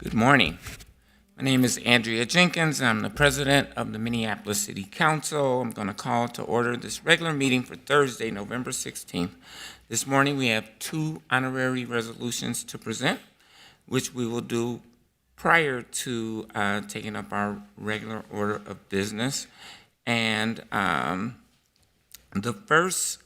Good morning. My name is Andrea Jenkins. I'm the president of the Minneapolis City Council. I'm going to call to order this regular meeting for Thursday, November 16th. This morning we have two honorary resolutions to present, which we will do prior to taking up our regular order of business. And the first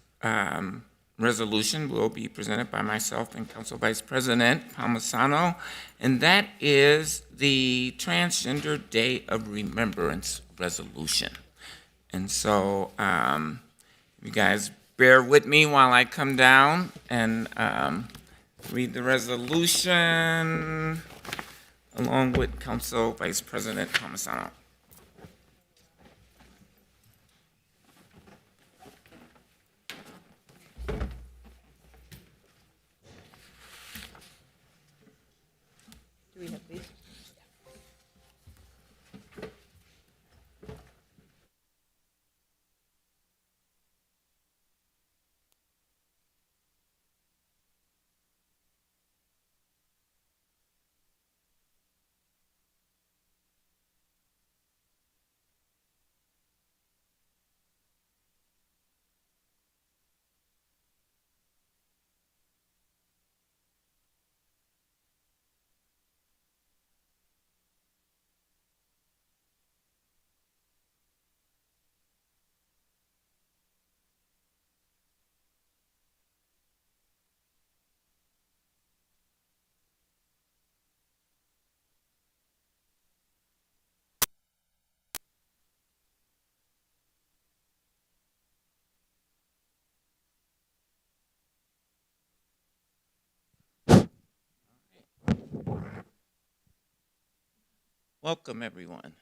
resolution will be presented by myself and Council Vice President Palmisano, and that is the Transgender Day of Remembrance resolution. And so you guys bear with me while I come down and read the resolution along with Council Vice President Palmisano. Do we have these? Welcome, everyone.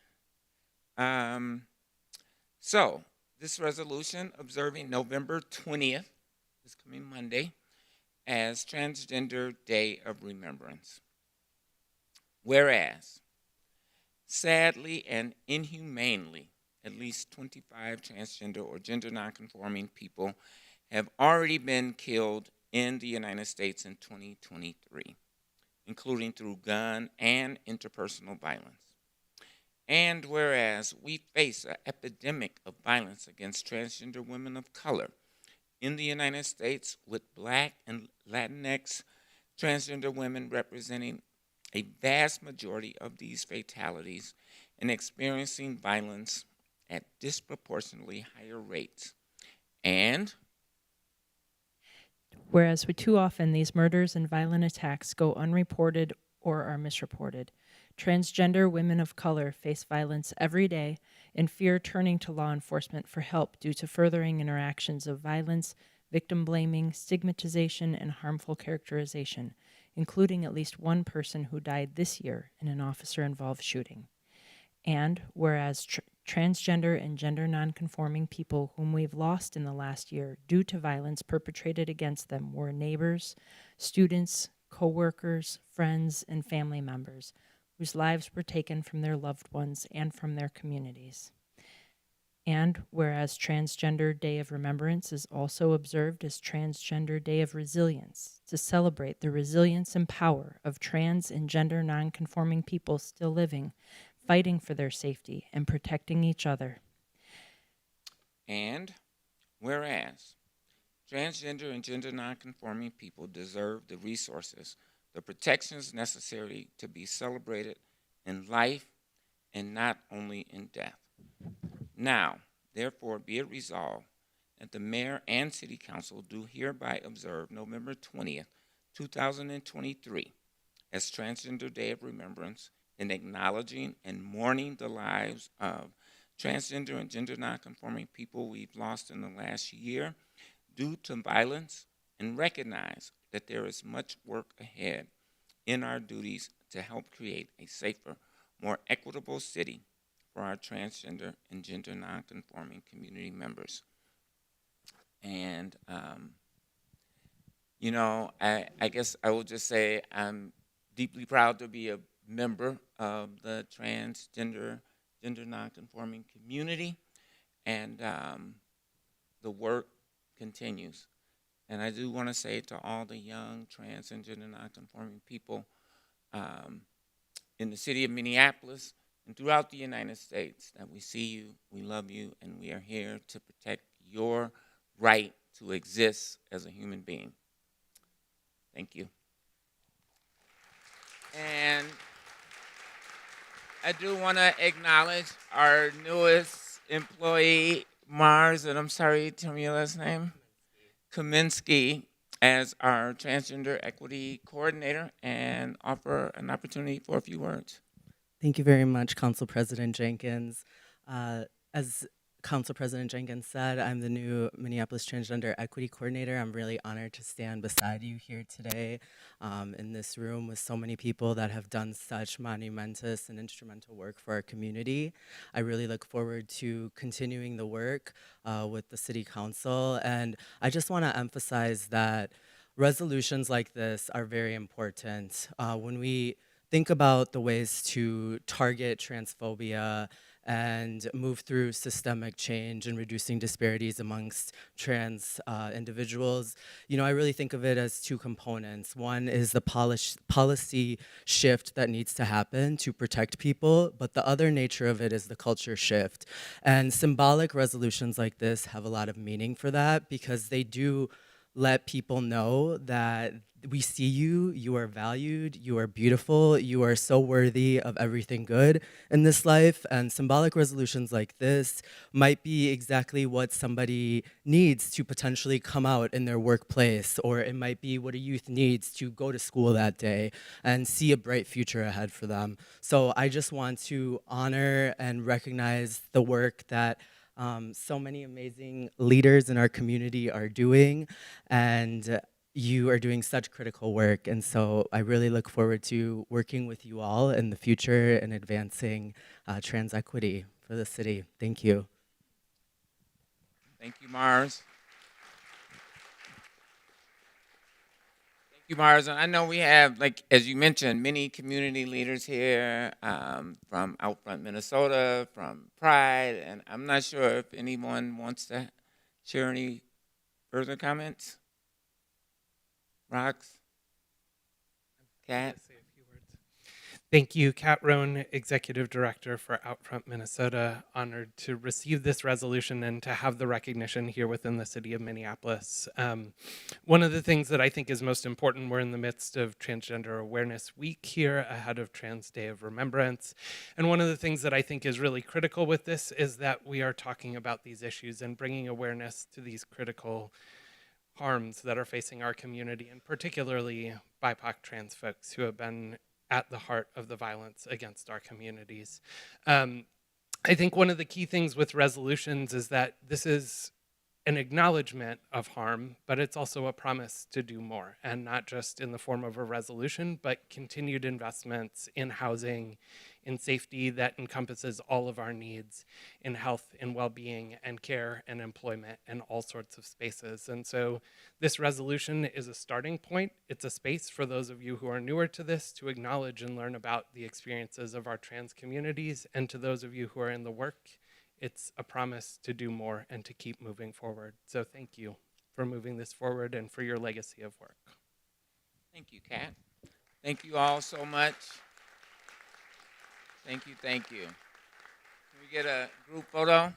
So, this resolution observing November 20th, this coming Monday, as Transgender Day of Remembrance. Whereas, sadly and inhumanely, at least 25 transgender or gender nonconforming people have already been killed in the United States in 2023, including through gun and interpersonal violence. And whereas we face an epidemic of violence against transgender women of color in the United States, with Black and Latinx transgender women representing a vast majority of these fatalities and experiencing violence at disproportionately higher rates. And Whereas too often these murders and violent attacks go unreported or are misreported. Transgender women of color face violence every day and fear turning to law enforcement for help due to furthering interactions of violence, victim blaming, stigmatization, and harmful characterization, including at least one person who died this year in an officer-involved shooting. And whereas transgender and gender nonconforming people whom we've lost in the last year due to violence perpetrated against them were neighbors, students, co-workers, friends, and family members whose lives were taken from their loved ones and from their communities. And whereas Transgender Day of Remembrance is also observed as Transgender Day of Resilience, to celebrate the resilience and power of trans and gender nonconforming people still living, fighting for their safety, and protecting each other. And whereas transgender and gender nonconforming people deserve the resources, the protections necessary to be celebrated in life and not only in death. Now, therefore, be it resolved that the mayor and city council do hereby observe November 20th, 2023 as Transgender Day of Remembrance in acknowledging and mourning the lives of transgender and gender nonconforming people we've lost in the last year due to violence, and recognize that there is much work ahead in our duties to help create a safer, more equitable city for our transgender and gender nonconforming community members. And, I guess I will just say I'm deeply proud to be a member of the transgender, gender nonconforming community, and the work continues. And I do want to say to all the young trans and gender nonconforming people, in the city of Minneapolis and throughout the United States, that we see you, we love you, and we are here to protect your right to exist as a human being. Thank you. And I do want to acknowledge our newest employee, Mars, and I'm sorry, tell me your last name? Kaminsky, as our Transgender Equity Coordinator, and offer an opportunity for a few words. Thank you very much, Council President Jenkins. As Council President Jenkins said, I'm the new Minneapolis Transgender Equity Coordinator. I'm really honored to stand beside you here today in this room with so many people that have done such monumentous and instrumental work for our community. I really look forward to continuing the work with the City Council, and I just want to emphasize that resolutions like this are very important. When we think about the ways to target transphobia and move through systemic change and reducing disparities amongst trans individuals, I really think of it as two components. One is the policy shift that needs to happen to protect people, but the other nature of it is the culture shift. And symbolic resolutions like this have a lot of meaning for that, because they do let people know that we see you, you are valued, you are beautiful, you are so worthy of everything good in this life. And symbolic resolutions like this might be exactly what somebody needs to potentially come out in their workplace, or it might be what a youth needs to go to school that day and see a bright future ahead for them. So I just want to honor and recognize the work that so many amazing leaders in our community are doing, and you are doing such critical work. And so I really look forward to working with you all in the future and advancing trans equity for the city. Thank you. Thank you, Mars. Thank you, Mars. And I know we have, like, as you mentioned, many community leaders here from Outfront, Minnesota, from Pride, and I'm not sure if anyone wants to share any further comments. Rox? Kat? Say a few words. Thank you, Kat Rohn, Executive Director for Outfront Minnesota. Honored to receive this resolution and to have the recognition here within the city of Minneapolis. One of the things that I think is most important, we're in the midst of Transgender Awareness Week here, ahead of Trans Day of Remembrance. And one of the things that I think is really critical with this is that we are talking about these issues and bringing awareness to these critical harms that are facing our community, and particularly BIPOC trans folks who have been at the heart of the violence against our communities. I think one of the key things with resolutions is that this is an acknowledgement of harm, but it's also a promise to do more, and not just in the form of a resolution, but continued investments in housing, in safety that encompasses all of our needs, in health and well-being and care and employment and all sorts of spaces. And so this resolution is a starting point. It's a space for those of you who are newer to this to acknowledge and learn about the experiences of our trans communities, and to those of you who are in the work, it's a promise to do more and to keep moving forward. So thank you for moving this forward and for your legacy of work. Thank you, Kat. Thank you all so much. Thank you, thank you. Can we get a group photo?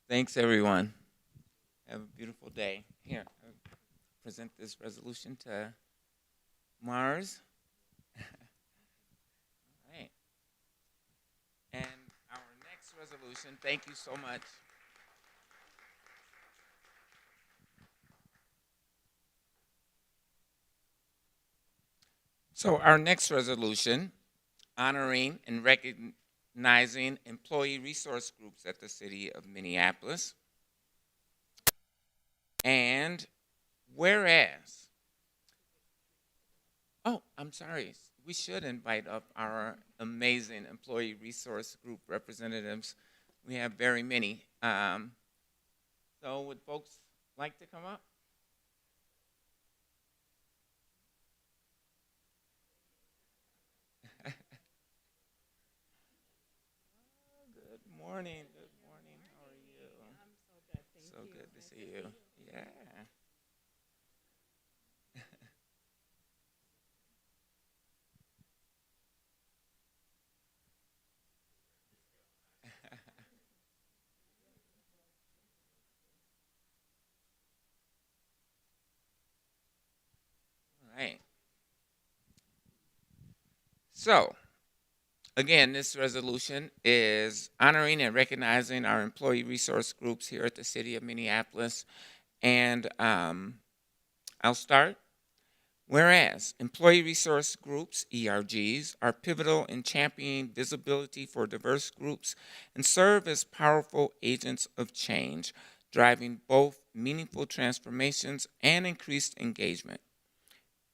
Thanks, everyone. Have a beautiful day. Here, I'll present this resolution to Mars. All right. And our next resolution, thank you so much. So our next resolution, honoring and recognizing employee resource groups at the city of Minneapolis. And whereas, oh, I'm sorry, we should invite up our amazing employee resource group representatives. We have very many. So would folks like to come up? Oh, good. morning. Good morning. How are you? I'm so good. Thank you. So good to see you. Yeah. All right. So, again, this resolution is honoring and recognizing our employee resource groups here at the City of Minneapolis. And I'll start. Whereas employee resource groups, ERGs, are pivotal in championing visibility for diverse groups and serve as powerful agents of change, driving both meaningful transformations and increased engagement.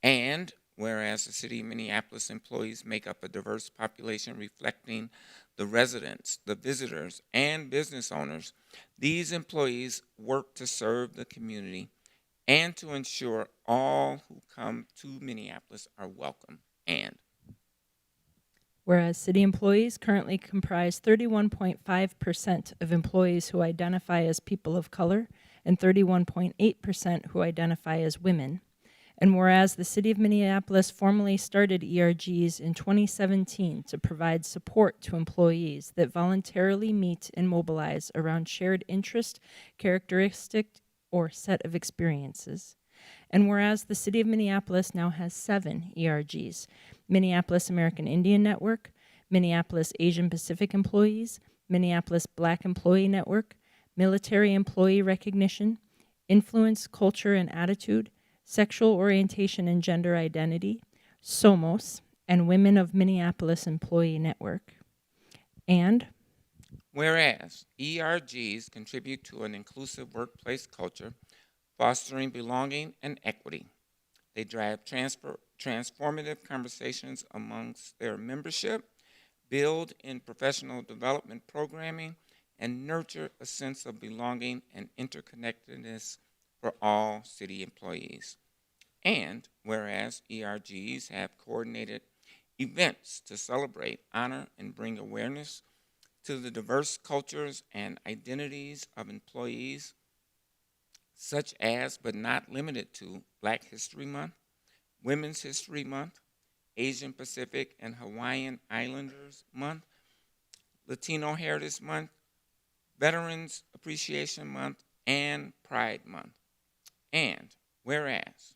And whereas the City of Minneapolis employees make up a diverse population reflecting the residents, the visitors, and business owners, these employees work to serve the community and to ensure all who come to Minneapolis are welcome. And Whereas city employees currently comprise 31.5% of employees who identify as people of color and 31.8% who identify as women. And whereas the City of Minneapolis formally started ERGs in 2017 to provide support to employees that voluntarily meet and mobilize around shared interest, characteristic, or set of experiences. And whereas the City of Minneapolis now has 7 ERGs: Minneapolis American Indian Network, Minneapolis Asian Pacific Employees, Minneapolis Black Employee Network, Military Employee Recognition, Influence, Culture, and Attitude, Sexual Orientation and Gender Identity, SOMOS, and Women of Minneapolis Employee Network. And whereas ERGs contribute to an inclusive workplace culture, fostering belonging and equity, they drive transformative conversations amongst their membership, build in professional development programming, and nurture a sense of belonging and interconnectedness for all city employees. And whereas ERGs have coordinated events to celebrate, honor, and bring awareness to the diverse cultures and identities of employees, such as but not limited to Black History Month, Women's History Month, Asian Pacific and Hawaiian Islanders Month, Latino Heritage Month, Veterans Appreciation Month, and Pride Month. And whereas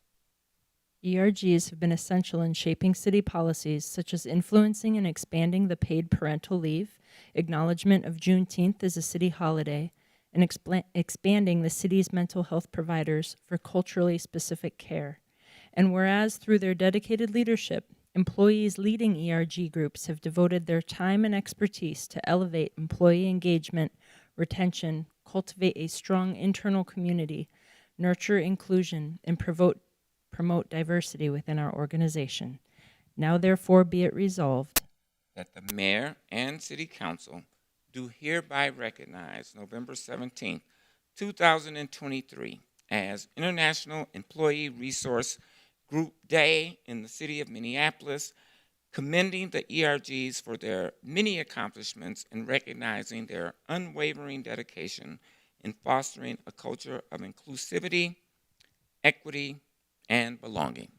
ERGs have been essential in shaping city policies such as influencing and expanding the paid parental leave, acknowledgement of Juneteenth as a city holiday, and expanding the city's mental health providers for culturally specific care. And whereas through their dedicated leadership, employees leading ERG groups have devoted their time and expertise to elevate employee engagement, retention, cultivate a strong internal community, nurture inclusion, and promote diversity within our organization. Now therefore be it resolved that the mayor and city council do hereby recognize November 17th, 2023 as International Employee Resource Group Day in the city of Minneapolis, commending the ERGs for their many accomplishments and recognizing their unwavering dedication in fostering a culture of inclusivity, equity, and belonging.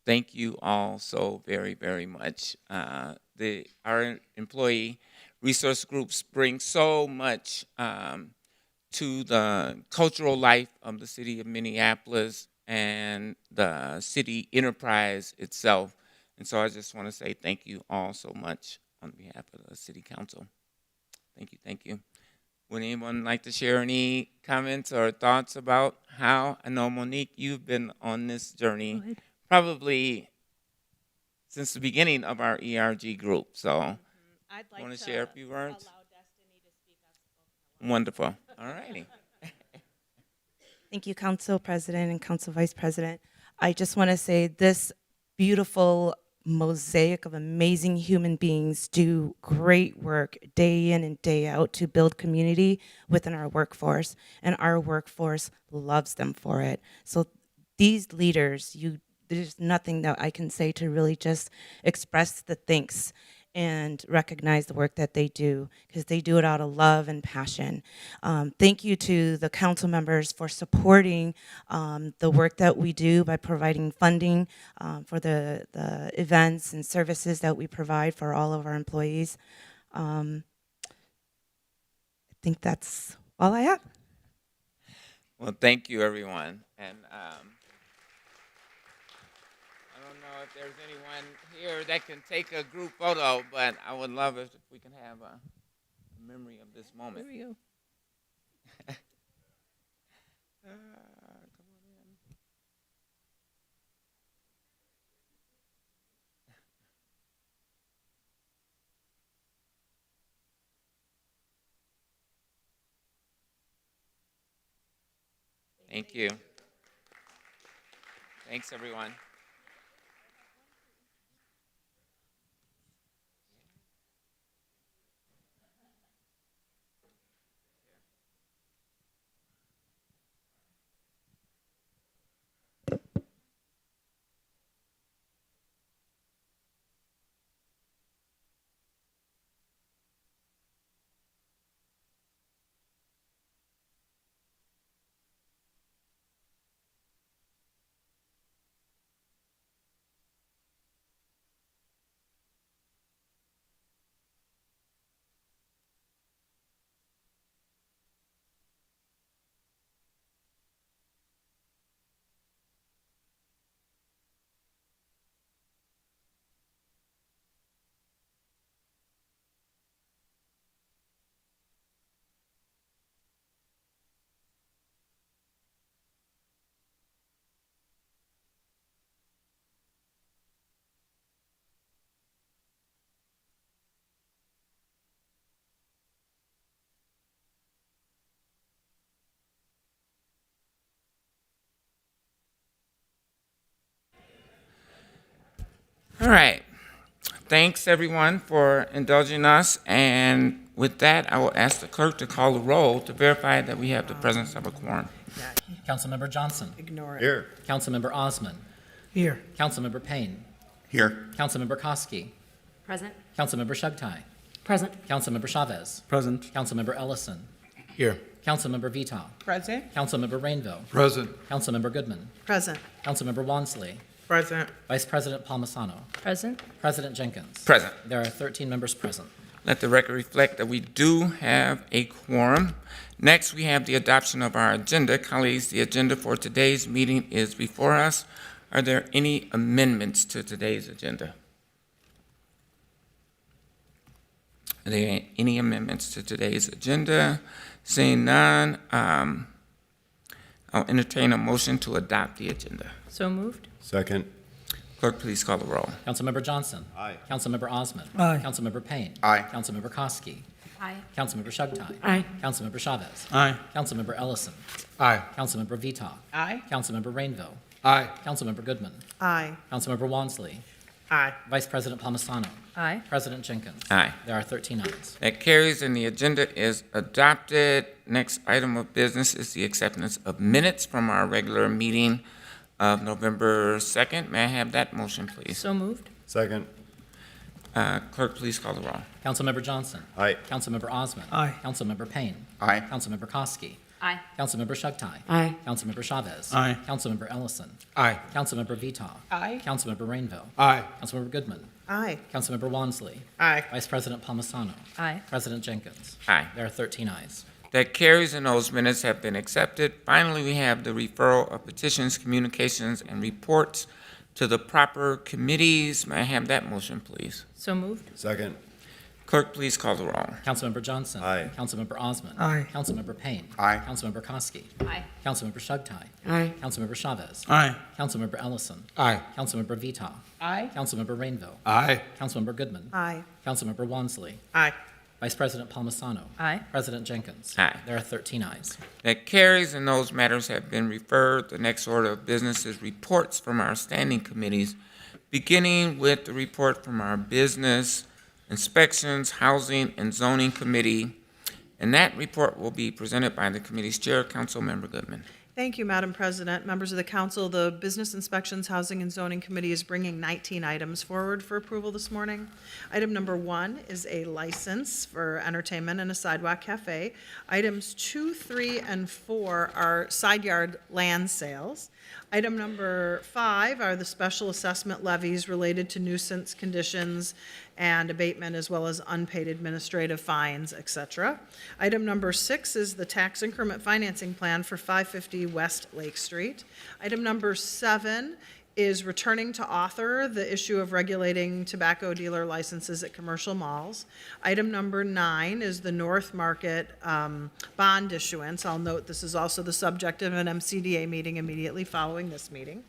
Thank you all so very, very much. Our employee resource groups bring so much to the cultural life of the city of Minneapolis and the city enterprise itself. And so I just want to say thank you all so much on behalf of the city council. Thank you, thank you. Would anyone like to share any comments or thoughts about how, I know Monique, you've been on this journey probably since the beginning of our ERG group. So I'd like want to share a few words? allow Destiny to speak up. Wonderful. All righty. Thank you, Council President and Council Vice President. I just want to say this beautiful mosaic of amazing human beings do great work day in and day out to build community within our workforce, and our workforce loves them for it. So these leaders, there's nothing that I can say to really just express the thanks and recognize the work that they do, because they do it out of love and passion. Thank you to the council members for supporting the work that we do by providing funding for the events and services that we provide for all of our employees. I think that's all I have. Well, thank you, everyone. And I don't know if there's anyone here that can take a group photo, but I would love it if we can have a memory of this moment. There we go. Come on in. Thank you. Thanks, everyone. All right. Thanks, everyone, for indulging us. And with that, I will ask the clerk to call the roll to verify that we have the presence of a quorum. Councilmember Johnson. Ignore it. Here. Councilmember Osman. Here. Councilmember Payne. Here. Councilmember Koski. Present. Councilmember Shugtai. Present. Councilmember Chavez. Present. Councilmember Ellison. Here. Councilmember Vita. Present. Councilmember Rainville. Present. Councilmember Goodman. Present. Councilmember Wansley. Present. Vice President Palmisano. Present. President Jenkins. Present. There are 13 members present. Let the record reflect that we do have a quorum. Next, we have the adoption of our agenda. Colleagues, the agenda for today's meeting is before us. Are there any amendments to today's agenda? Are there any amendments to today's agenda? Seeing none, I'll entertain a motion to adopt the agenda. So moved. Second. Clerk, please call the roll. Councilmember Johnson. Aye. Councilmember Osman. Aye. Councilmember Payne. Aye. Councilmember Koski. Aye. Councilmember Shugtai. Aye. Councilmember Chavez. Aye. Councilmember Ellison. Aye. Councilmember Vita. Aye. Councilmember Rainville. Aye. Councilmember Goodman. Aye. Councilmember Wansley. Aye. Vice President Palmisano. Aye. President Jenkins. Aye. There are 13 ayes. That carries and the agenda is adopted. Next item of business is the acceptance of minutes from our regular meeting of November 2nd. May I have that motion, please? So moved. Second. Clerk, please call the roll. Councilmember Johnson. Aye. Councilmember Osman. Aye. Councilmember Payne. Aye. Councilmember Koski. Aye. Councilmember Shugtai. Aye. Councilmember Chavez. Aye. Councilmember Ellison. Aye. Councilmember Vita. Aye. Councilmember Rainville. Aye. Councilmember Goodman. Aye. Councilmember Wansley. Aye. Vice President Palmisano. Aye. President Jenkins. Aye. There are 13 ayes. That carries and those minutes have been accepted. Finally, we have the referral of petitions, communications, and reports to the proper committees. May I have that motion, please? So moved. Second. Clerk, please call the roll. Councilmember Johnson. Aye. Councilmember Osman. Aye. Councilmember Payne. Aye. Councilmember Koski. Aye. Councilmember Shugtai. Aye. Councilmember Chavez. Aye. Councilmember Ellison. Aye. Councilmember Vita. Aye. Councilmember Rainville. Aye. Councilmember Goodman. Aye. Councilmember Wansley. Aye. Vice President Palmisano. Aye. President Jenkins. Aye. There are 13 ayes. That carries and those matters have been referred. The next order of business is reports from our standing committees, beginning with the report from our Business, Inspections, Housing, and Zoning Committee. And that report will be presented by the committee's chair, Councilmember Goodman. Thank you, Madam President. Members of the council, the Business Inspections, Housing and Zoning Committee is bringing 19 items forward for approval this morning. Item number 1 is a license for entertainment and a sidewalk cafe. Items 2, 3, and 4 are side yard land sales. Item number 5 are the special assessment levies related to nuisance conditions and abatement, as well as unpaid administrative fines, etc. Item number 6 is the tax increment financing plan for 550 West Lake Street. Item number 7 is returning to author the issue of regulating tobacco dealer licenses at commercial malls. Item number 9 is the North Market bond issuance. I'll note this is also the subject of an MCDA meeting immediately following this meeting.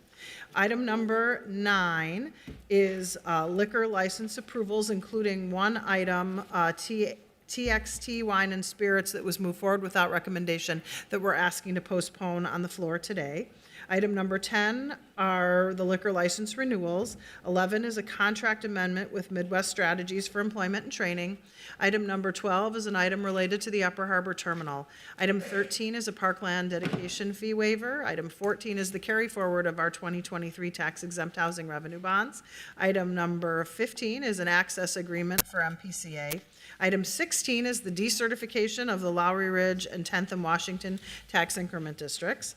Item number 9 is liquor license approvals, including one item, TXT Wine and Spirits, that was moved forward without recommendation, that we're asking to postpone on the floor today. Item number 10 are the liquor license renewals. 11 is a contract amendment with Midwest Strategies for Employment and Training. Item number 12 is an item related to the Upper Harbor Terminal. Item 13 is a parkland dedication fee waiver. Item 14 is the carry forward of our 2023 tax exempt housing revenue bonds. Item number 15 is an access agreement for MPCA. Item 16 is the decertification of the Lowry Ridge and 10th and Washington tax increment districts.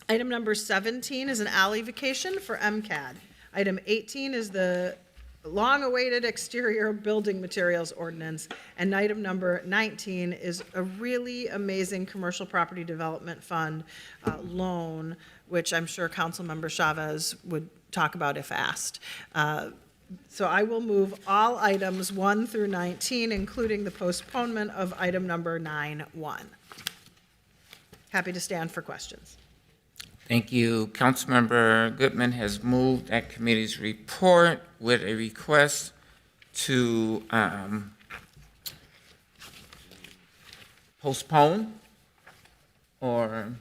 Item number 17 is an alley vacation for MCAD. Item 18 is the long-awaited exterior building materials ordinance. And item number 19 is a really amazing commercial property development fund loan, which I'm sure Councilmember Chavez would talk about if asked. So I will move all items 1 through 19, including the postponement of item number 9-1. Happy to stand for questions. Thank you. Councilmember Goodman has moved that committee's report with a request to postpone or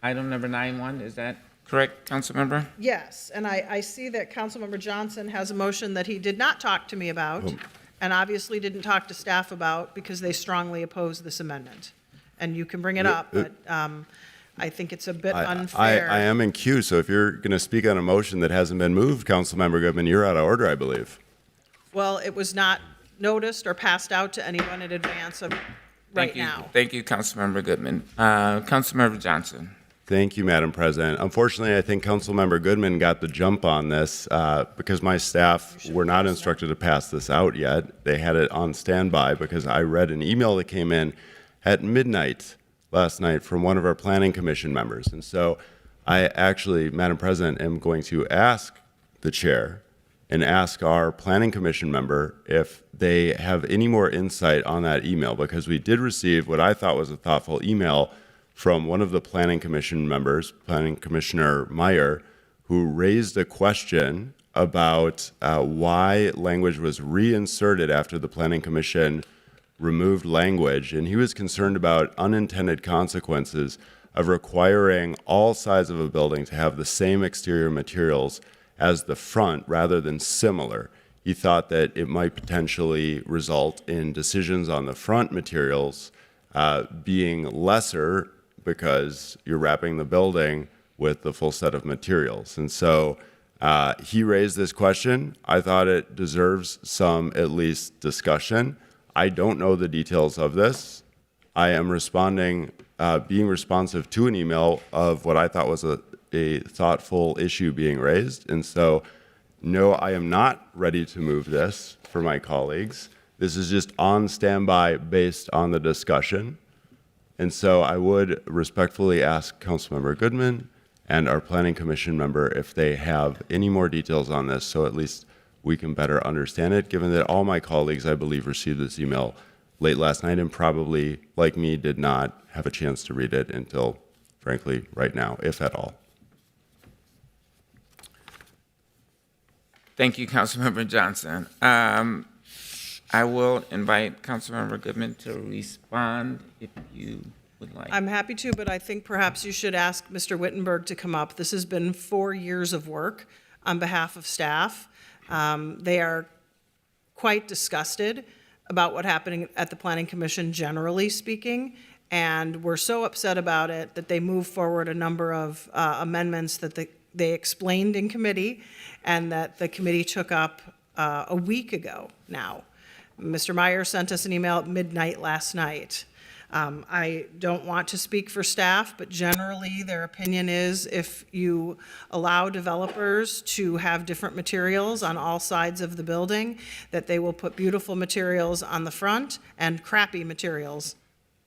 item number 9-1. Is that correct, Councilmember? Yes, and I see that Councilmember Johnson has a motion that he did not talk to me about, and obviously didn't talk to staff about, because they strongly oppose this amendment. And you can bring it up, but I think it's a bit unfair. I am in queue, so if you're going to speak on a motion that hasn't been moved, Councilmember Goodman, you're out of order, I believe. Well, it was not noticed or passed out to anyone in advance of right now. Thank you, Councilmember Goodman. Councilmember Johnson. Thank you, Madam President. Unfortunately, I think Councilmember Goodman got the jump on this because my staff were not instructed to pass this out yet. They had it on standby because I read an email that came in at midnight last night from one of our Planning Commission members. And so I actually, Madam President, am going to ask the chair and ask our Planning Commission member if they have any more insight on that email, because we did receive what I thought was a thoughtful email from one of the Planning Commission members, Planning Commissioner Meyer, who raised a question about why language was reinserted after the Planning Commission removed language, and he was concerned about unintended consequences of requiring all sides of a building to have the same exterior materials as the front rather than similar. He thought that it might potentially result in decisions on the front materials being lesser because you're wrapping the building with the full set of materials. And so he raised this question. I thought it deserves some, at least, discussion. I don't know the details of this. I am responding, being responsive to an email of what I thought was a thoughtful issue being raised. And so, no, I am not ready to move this for my colleagues. This is just on standby based on the discussion. And so I would respectfully ask Councilmember Goodman and our Planning Commission member if they have any more details on this, so at least we can better understand it, given that all my colleagues, I believe, received this email late last night and probably, like me, did not have a chance to read it until, frankly, right now, if at all. Thank you, Councilmember Johnson. I will invite Councilmember Goodman to respond if you would like. I'm happy to, but I think perhaps you should ask Mr. Wittenberg to come up. This has been 4 years of work on behalf of staff. They are quite disgusted about what happened at the Planning Commission, generally speaking, and were so upset about it that they moved forward a number of amendments that they explained in committee and that the committee took up a week ago now. Mr. Meyer sent us an email at midnight last night. I don't want to speak for staff, but generally their opinion is if you allow developers to have different materials on all sides of the building, that they will put beautiful materials on the front and crappy materials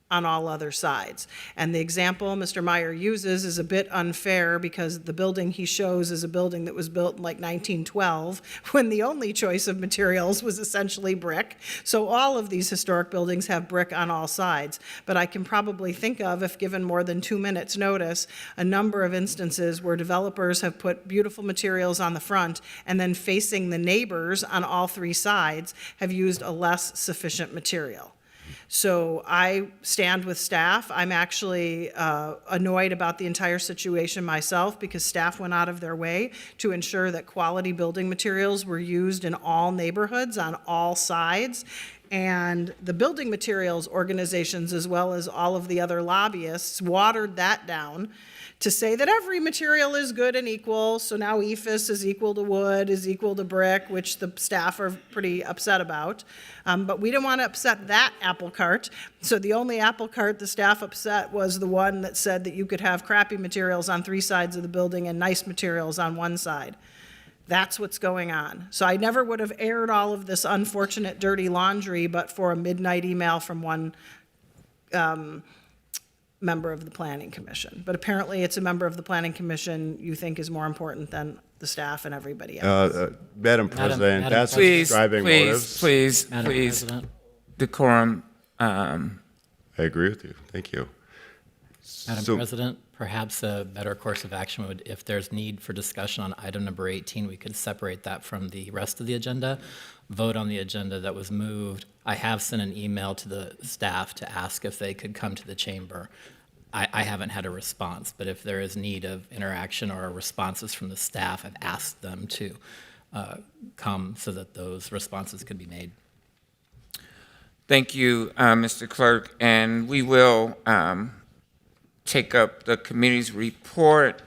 on all other sides. And the example Mr. Meyer uses is a bit unfair because the building he shows is a building that was built in like 1912 when the only choice of materials was essentially brick. So all of these historic buildings have brick on all sides. But I can probably think of, if given more than 2 minutes notice, a number of instances where developers have put beautiful materials on the front and then facing the neighbors on all three sides have used a less sufficient material. So I stand with staff. I'm actually annoyed about the entire situation myself because staff went out of their way to ensure that quality building materials were used in all neighborhoods on all sides. And the building materials organizations, as well as all of the other lobbyists, watered that down to say that every material is good and equal. So now EFIS is equal to wood, is equal to brick, which the staff are pretty upset about. But we didn't want to upset that apple cart. So the only apple cart the staff upset was the one that said that you could have crappy materials on three sides of the building and nice materials on one side. That's what's going on. So I never would have aired all of this unfortunate dirty laundry but for a midnight email from one member of the Planning Commission. But apparently it's a member of the Planning Commission you think is more important than the staff and everybody else. Madam President, Madam that's President. driving motives. Madam Please, President. decorum. I agree with you. Thank you. Madam So- President, perhaps a better course of action would, if there's need for discussion on item number 18, we could separate that from the rest of the agenda, vote on the agenda that was moved. I have sent an email to the staff to ask if they could come to the chamber. I haven't had a response, but if there is need of interaction or responses from the staff, I've asked them to come so that those responses could be made. Thank you, Mr. Clerk, and we will take up the committee's report,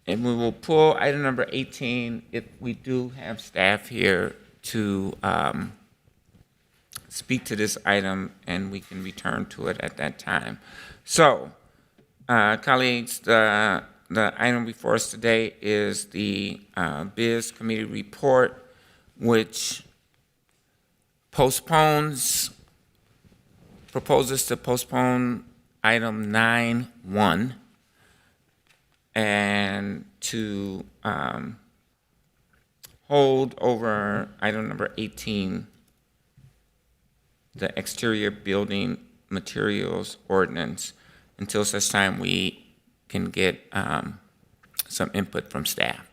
and we will pull item number 18 if we do have staff here to speak to this item, and we can return to it at that time. So, colleagues, the item before us today is the Biz Committee report, which proposes to postpone item 9.1 and to hold over item number 18, the exterior building materials ordinance, until such time we can get some input from staff.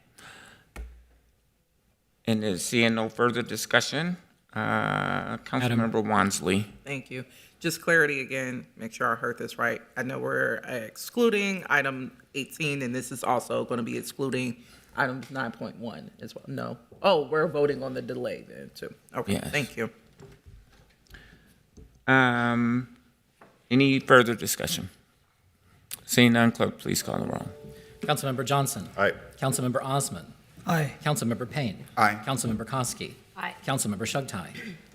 And seeing no further discussion, Councilmember Wansley. Thank you. Just clarity again, make sure I heard this right. I know we're excluding item 18, and this is also going to be excluding item 9.1 as well. No. Oh, we're voting on the delay then too. Okay, Yes. Thank you. Any further discussion? Seeing none, clerk, please call the roll. Councilmember Johnson. Aye. Councilmember Osman. Aye. Councilmember Payne. Aye. Councilmember Koski. Aye. Councilmember Shugtai.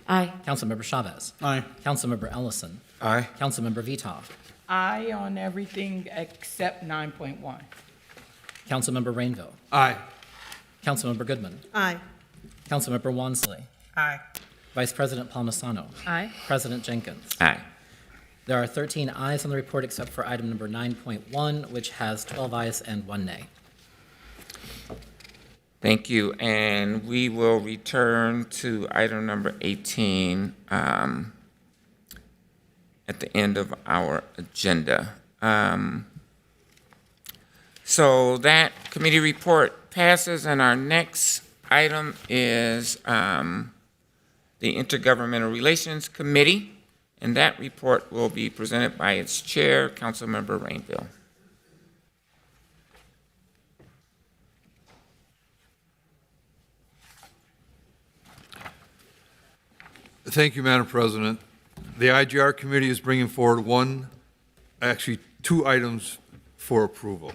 Aye. Councilmember Chavez. Aye. Councilmember Ellison. Aye. Councilmember Vitoff. Aye on everything except 9.1. Councilmember Rainville. Aye. Councilmember Goodman. Aye. Councilmember Wansley. Aye. Vice President Palmisano. Aye. President Jenkins. Aye. There are 13 ayes on the report except for item number 9.1, which has 12 ayes and 1 nay. Thank you, and we will return to item number 18 at the end of our agenda. So that committee report passes, and our next item is the Intergovernmental Relations Committee, and that report will be presented by its chair, Councilmember Rainville. Thank you, Madam President. The IGR committee is bringing forward two items for approval.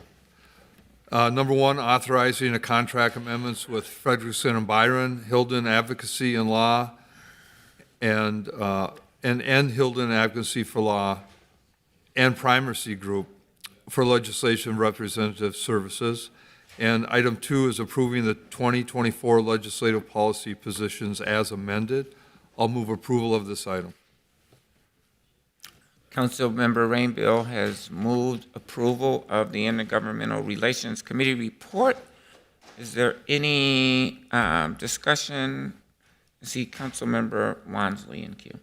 Number one, authorizing a contract amendments with Frederickson and Byron, Hilden Advocacy and Law, and Hilden Advocacy for Law and Primacy Group for legislation representative services. And item two is approving the 2024 legislative policy positions as amended. I'll move approval of this item. Councilmember Rainville has moved approval of the Intergovernmental Relations Committee report. Is there any discussion? I see Councilmember Wansley in queue.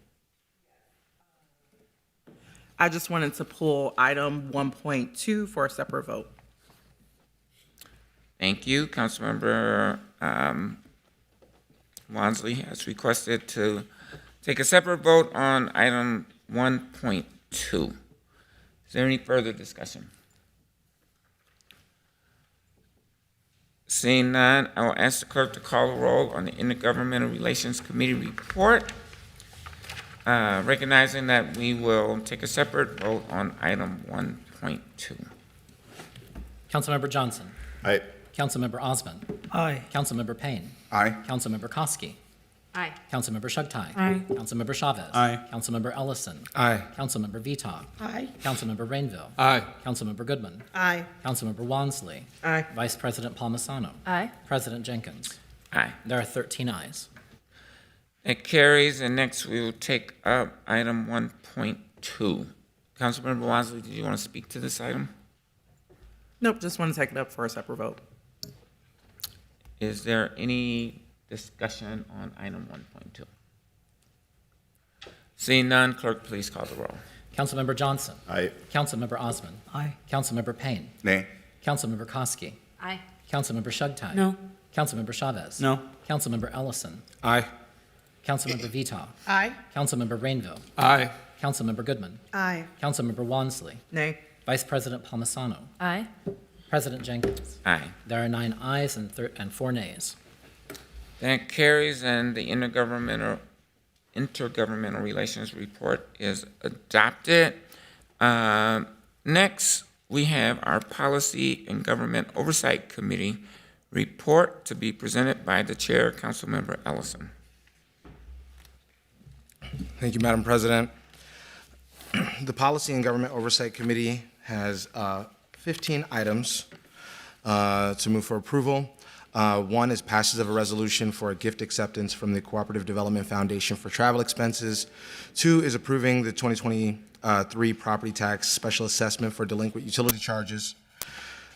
I just wanted to pull item 1.2 for a separate vote. Thank you. Councilmember Wansley has requested to take a separate vote on item 1.2. Is there any further discussion? Seeing none, I will ask the clerk to call the roll on the Intergovernmental Relations Committee report, recognizing that we will take a separate vote on item 1.2. Councilmember Johnson. Aye. Councilmember Osmond. Aye. Councilmember Payne. Aye. Councilmember Koski. Aye. Councilmember Shugtai. Aye. Councilmember Chavez. Aye. Councilmember Ellison. Aye. Councilmember Vita. Aye. Councilmember Rainville. Aye. Councilmember Goodman. Aye. Councilmember Wansley. Aye. Vice President Palmisano. Aye. President Jenkins. Aye. There are 13 ayes. It carries, and next we will take up item 1.2. Councilmember Wansley, did you want to speak to this item? Nope, just want to take it up for a separate vote. Is there any discussion on item 1.2? Seeing none, clerk, please call the roll. Councilmember Johnson. Aye. Councilmember Osmond. Aye. Councilmember Payne. Nay. Councilmember Koski. Aye. Councilmember Shugtai. No. Councilmember Chavez. No. Councilmember Ellison. Aye. Councilmember Vita. Aye. Councilmember Rainville. Aye. Councilmember Goodman. Aye. Councilmember Wansley. Nay. Vice President Palmisano. Aye. President Jenkins. Aye. There are 9 ayes and 4 nays. That carries, and the Intergovernmental Relations report is adopted. Next, we have our Policy and Government Oversight Committee report to be presented by the Chair, Councilmember Ellison. Thank you, Madam President. The Policy and Government Oversight Committee has 15 items to move for approval. One is passage of a resolution for a gift acceptance from the Cooperative Development Foundation for travel expenses. 2 is approving the 2023 property tax special assessment for delinquent utility charges.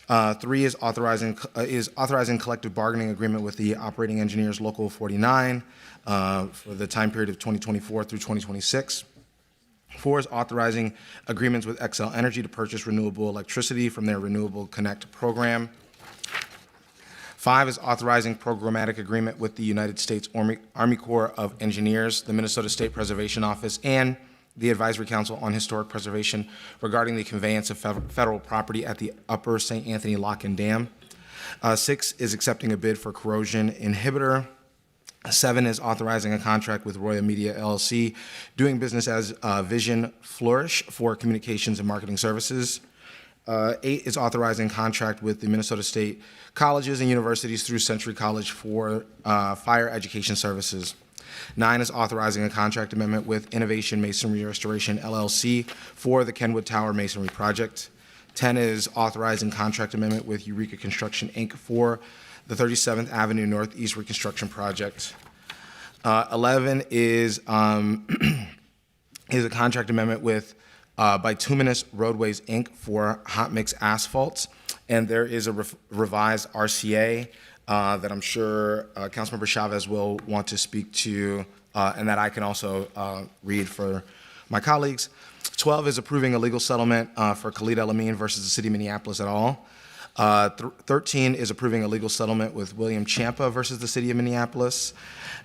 3 is authorizing collective bargaining agreement with the Operating Engineers Local 49 for the time period of 2024 through 2026. 4 is authorizing agreements with Xcel Energy to purchase renewable electricity from their Renewable Connect program. 5 is authorizing programmatic agreement with the United States Army Corps of Engineers, the Minnesota State Preservation Office, and the Advisory Council on Historic Preservation regarding the conveyance of federal property at the Upper St. Anthony Lock and Dam. 6 is accepting a bid for corrosion inhibitor. 7 is authorizing a contract with Roya Media LLC, doing business as Vision Flourish for communications and marketing services. 8 is authorizing contract with the Minnesota State colleges and universities through Century College for fire education services. 9 is authorizing a contract amendment with Innovation Masonry Restoration LLC for the Kenwood Tower Masonry project. 10 is authorizing contract amendment with Eureka Construction, Inc. for the 37th Avenue Northeast Reconstruction Project. 11 is a contract amendment with Bituminous Roadways, Inc. for hot mix asphalts. And there is a revised RCA that I'm sure Councilmember Chavez will want to speak to, and that I can also read for my colleagues. 12 is approving a legal settlement for Khalid El-Amin versus the City of Minneapolis et al. 13 is approving a legal settlement with William Champa versus the City of Minneapolis.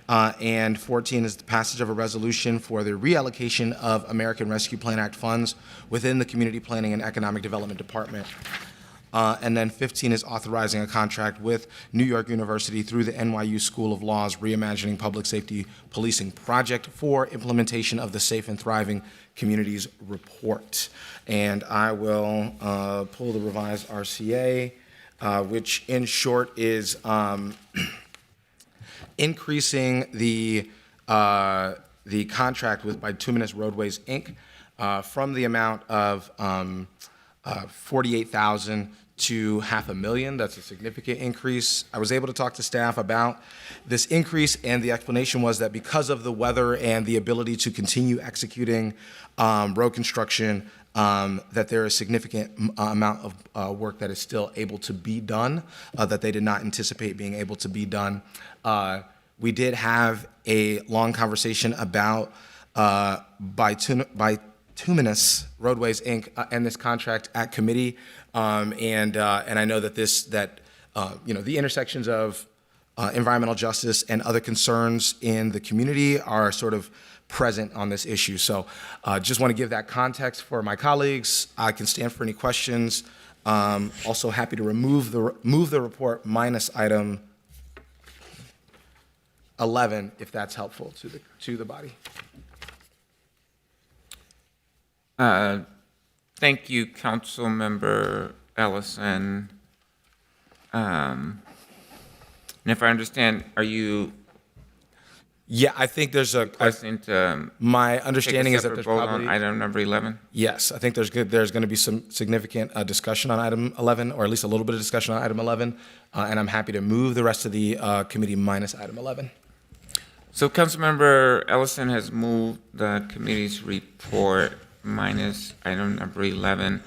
And 14 is the passage of a resolution for the reallocation of American Rescue Plan Act funds within the Community Planning and Economic Development Department. And then 15 is authorizing a contract with New York University through the NYU School of Law's Reimagining Public Safety Policing Project for implementation of the Safe and Thriving Communities Report. And I will pull the revised RCA, which in short is increasing the contract with Bituminous Roadways, Inc. From the amount of $48,000 to $500,000. That's a significant increase. I was able to talk to staff about this increase, and the explanation was that because of the weather and the ability to continue executing road construction, that there is significant amount of work that is still able to be done that they did not anticipate being able to be done. We did have a long conversation about Bituminous Roadways, Inc. And this contract at committee, and I know that the intersections of environmental justice and other concerns in the community are sort of present on this issue. So just want to give that context for my colleagues. I can stand for any questions. Also happy to move the report minus item 11, if that's helpful to the body. Thank you, Councilmember Ellison. And if I understand, are you Yeah, I think there's a. requesting to My take a understanding is that separate there's vote probably. on item number 11? Yes, I think there's going to be some significant discussion on item 11, or at least a little bit of discussion on item 11, and I'm happy to move the rest of the committee minus item 11. So Councilmember Ellison has moved the committee's report minus item number 11.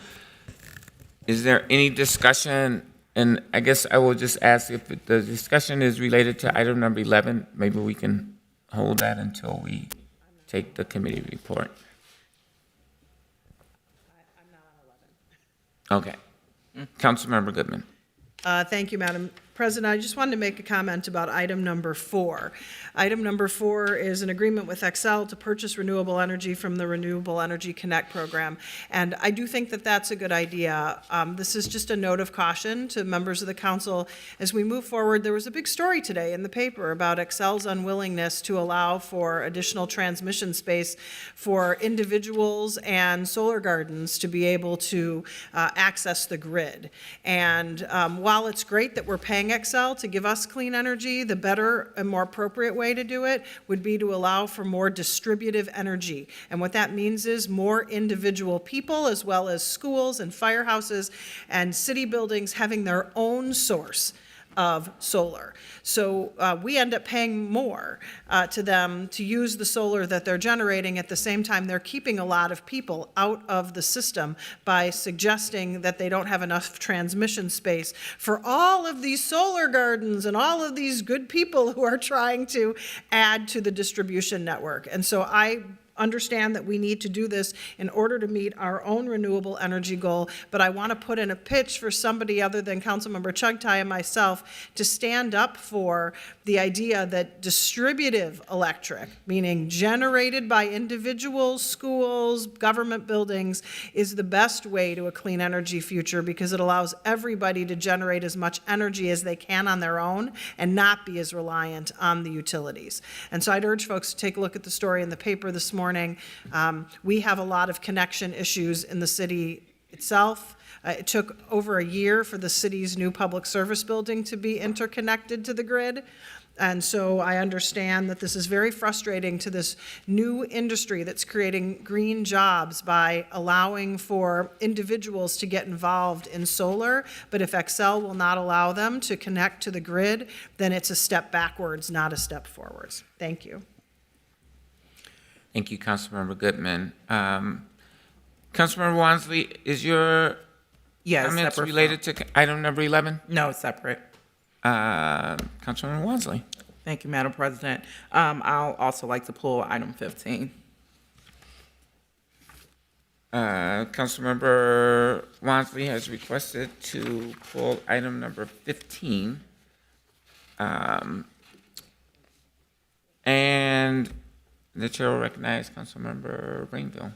Is there any discussion? And I guess I will just ask if the discussion is related to item number 11, maybe we can hold that until we take the committee report. I'm not on 11. Okay. Councilmember Goodman. Thank you, Madam President. I just wanted to make a comment about item number 4. Item number 4 is an agreement with Xcel to purchase renewable energy from the Renewable Energy Connect program. And I do think that that's a good idea. This is just a note of caution to members of the council. As we move forward, there was a big story today in the paper about Xcel's unwillingness to allow for additional transmission space for individuals and solar gardens to be able to access the grid. And while it's great that we're paying Xcel to give us clean energy, the better and more appropriate way to do it would be to allow for more distributive energy. And what that means is more individual people, as well as schools and firehouses and city buildings having their own source of solar. So we end up paying more to them to use the solar that they're generating. At the same time, they're keeping a lot of people out of the system by suggesting that they don't have enough transmission space for all of these solar gardens and all of these good people who are trying to add to the distribution network. And so I understand that we need to do this in order to meet our own renewable energy goal, but I want to put in a pitch for somebody other than Councilmember Chugtai and myself to stand up for the idea that distributive electric, meaning generated by individuals, schools, government buildings, is the best way to a clean energy future because it allows everybody to generate as much energy as they can on their own and not be as reliant on the utilities. And so I'd urge folks to take a look at the story in the paper this morning. We have a lot of connection issues in the city itself. It took over a year for the city's new public service building to be interconnected to the grid. And so I understand that this is very frustrating to this new industry that's creating green jobs by allowing for individuals to get involved in solar. But if Xcel will not allow them to connect to the grid, then it's a step backwards, not a step forwards. Thank you. Thank you, Councilmember Goodman. Councilmember Wansley, is your Yes, comments separate related to item number 11? No, separate. Councilmember Wansley. Thank you, Madam President. I'll also like to pull item 15. Councilmember Wansley has requested to pull item number 15. And the chair will recognize Councilmember Rainville.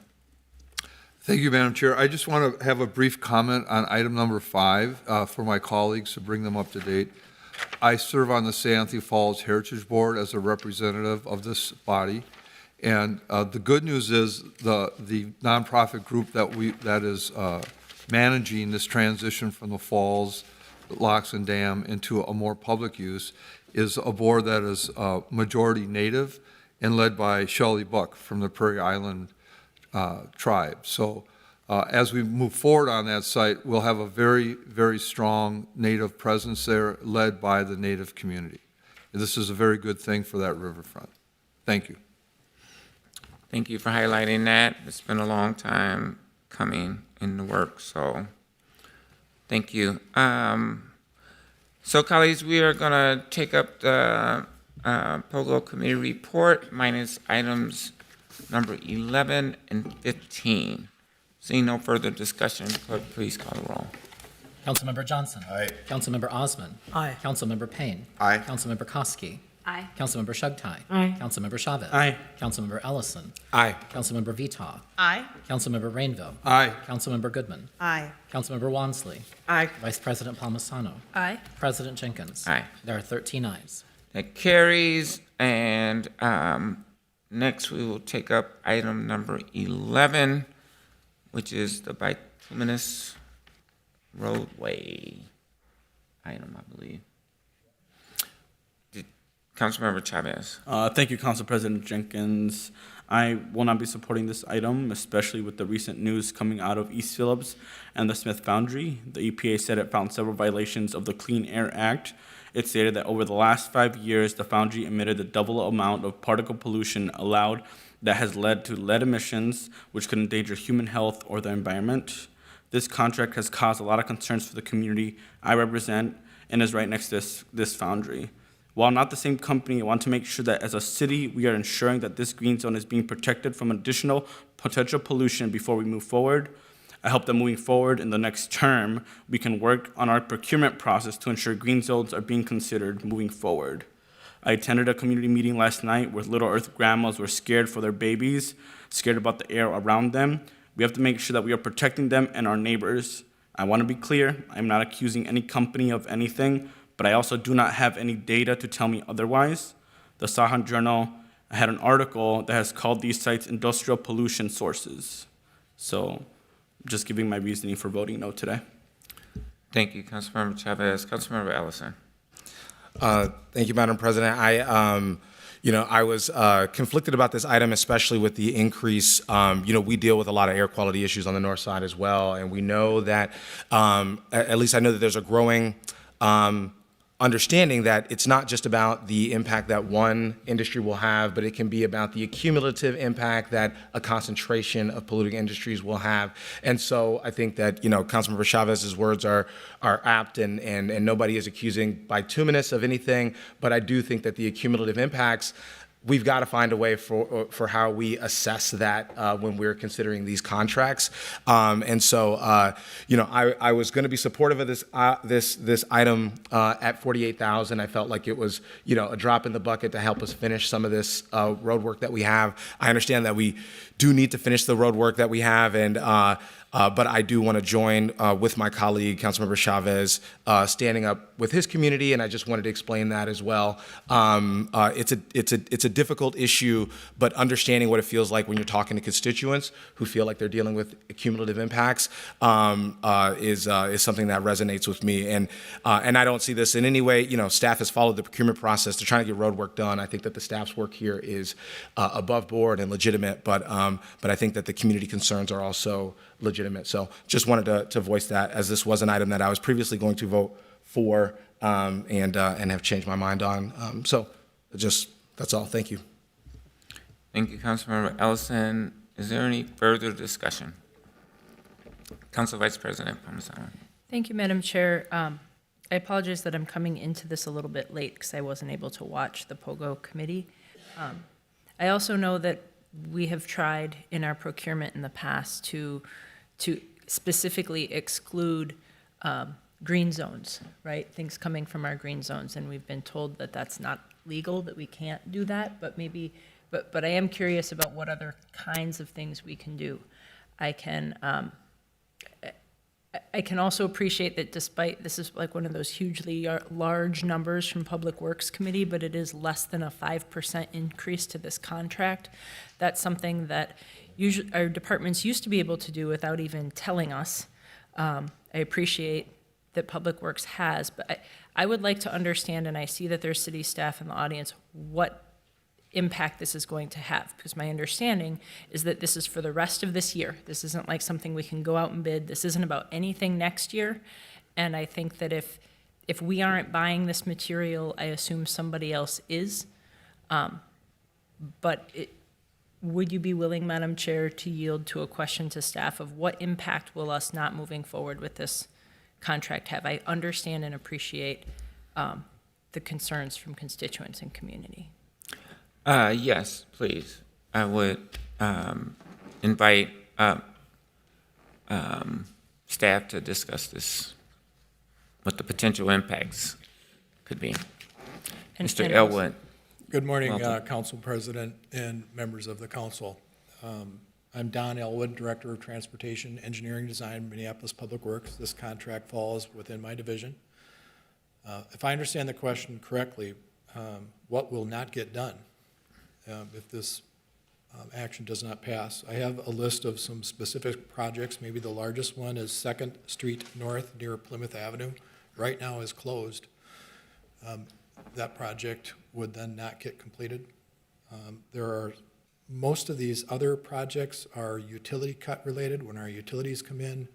Thank you, Madam Chair. I just want to have a brief comment on item number 5 for my colleagues to bring them up to date. I serve on the St. Anthony Falls Heritage Board as a representative of this body. And the good news is the nonprofit group that is managing this transition from the falls, locks and dam into a more public use is a board that is majority Native and led by Shelley Buck from the Prairie Island tribe. So as we move forward on that site, we'll have a very, very strong Native presence there led by the Native community. This is a very good thing for that riverfront. Thank you. Thank you for highlighting that. It's been a long time coming in the work, so thank you. So colleagues, we are gonna take up the POGO committee report minus items number 11 and 15. Seeing no further discussion, clerk, please call the roll. Councilmember Johnson. Aye. Councilmember Osman. Aye. Councilmember Payne. Aye. Councilmember Koski. Aye. Councilmember Shugtai. Aye. Councilmember Chavez. Aye. Councilmember Ellison. Aye. Councilmember Vitaw. Aye. Councilmember Rainville. Aye. Councilmember Goodman. Aye. Councilmember Wansley. Aye. Vice President Palmisano. Aye. President Jenkins. Aye. There are 13 ayes. That carries, and next we will take up item number 11, which is the bituminous roadway item, I believe. Councilmember Chavez. Thank you, Council President Jenkins. I will not be supporting this item, especially with the recent news coming out of East Phillips and the Smith Foundry. The EPA said it found several violations of the Clean Air Act. It stated that over the last 5 years, the foundry emitted the double amount of particle pollution allowed that has led to lead emissions, which could endanger human health or the environment. This contract has caused a lot of concerns for the community I represent and is right next to this foundry. While not the same company, I want to make sure that as a city, we are ensuring that this green zone is being protected from additional potential pollution before we move forward. I hope that moving forward in the next term, we can work on our procurement process to ensure green zones are being considered moving forward. I attended a community meeting last night where Little Earth grandmas were scared for their babies, scared about the air around them. We have to make sure that we are protecting them and our neighbors. I want to be clear, I'm not accusing any company of anything, but I also do not have any data to tell me otherwise. The Sahan Journal had an article that has called these sites industrial pollution sources. So just giving my reasoning for voting no today. Thank you, Councilmember Chavez. Councilmember Ellison. Thank you, Madam President. I was conflicted about this item, especially with the increase. We deal with a lot of air quality issues on the north side as well, and we know that, at least I know that there's a growing understanding that it's not just about the impact that one industry will have, but it can be about the accumulative impact that a concentration of polluting industries will have. And so I think that, Councilmember Chavez's words are apt, and nobody is accusing bituminous of anything, but I do think that the accumulative impacts, we've got to find a way for how we assess that when we're considering these contracts. I was going to be supportive of this item at 48,000. I felt like it was, a drop in the bucket to help us finish some of this road work that we have. I understand that we do need to finish the road work that we have, but I do want to join with my colleague, Councilmember Chavez, standing up with his community, and I just wanted to explain that as well. It's a difficult issue, but understanding what it feels like when you're talking to constituents who feel like they're dealing with cumulative impacts is something that resonates with me. And I don't see this in any way. Staff has followed the procurement process. They're trying to get road work done. I think that the staff's work here is above board and legitimate, but I think that the community concerns are also legitimate. So just wanted to voice that, as this was an item that I was previously going to vote for and have changed my mind on. That's all. Thank you. Thank you, Councilmember Ellison. Is there any further discussion? Council Vice President Palmisano. Thank you, Madam Chair. I apologize that I'm coming into this a little bit late because I wasn't able to watch the POGO committee. I also know that we have tried in our procurement in the past to specifically exclude green zones, right? Things coming from our green zones, and we've been told that that's not legal, that we can't do that, but I am curious about what other kinds of things we can do. I can also appreciate that despite, this is like one of those hugely large numbers from Public Works Committee, but it is less than a 5% increase to this contract. That's something that usually our departments used to be able to do without even telling us. I appreciate that Public Works has, but I would like to understand, and I see that there's city staff in the audience, what impact this is going to have, because my understanding is that this is for the rest of this year. This isn't like something we can go out and bid. This isn't about anything next year. And I think that if we aren't buying this material, I assume somebody else is. But would you be willing, Madam Chair, to yield to a question to staff of what impact will us not moving forward with this contract have? I understand and appreciate the concerns from constituents and community. Yes, please. I would invite staff to discuss this, what the potential impacts could be. Mr. Elwood. Good morning, Welcome. Council President and members of the council. I'm Don Elwood, Director of Transportation Engineering Design, Minneapolis Public Works. This contract falls within my division. If I understand the question correctly, what will not get done if this action does not pass? I have a list of some specific projects. Maybe the largest one is 2nd Street North near Plymouth Avenue. Right now is closed. That project would then not get completed. Most of these other projects are utility cut related. When our utilities come in,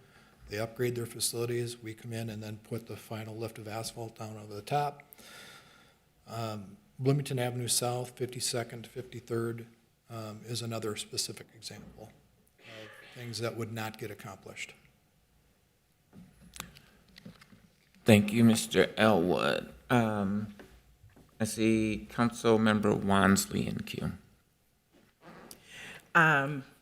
they upgrade their facilities. We come in and then put the final lift of asphalt down over the top. Bloomington Avenue South, 52nd, 53rd is another specific example of things that would not get accomplished. Thank you, Mr. Elwood. I see Council Member Wansley in queue.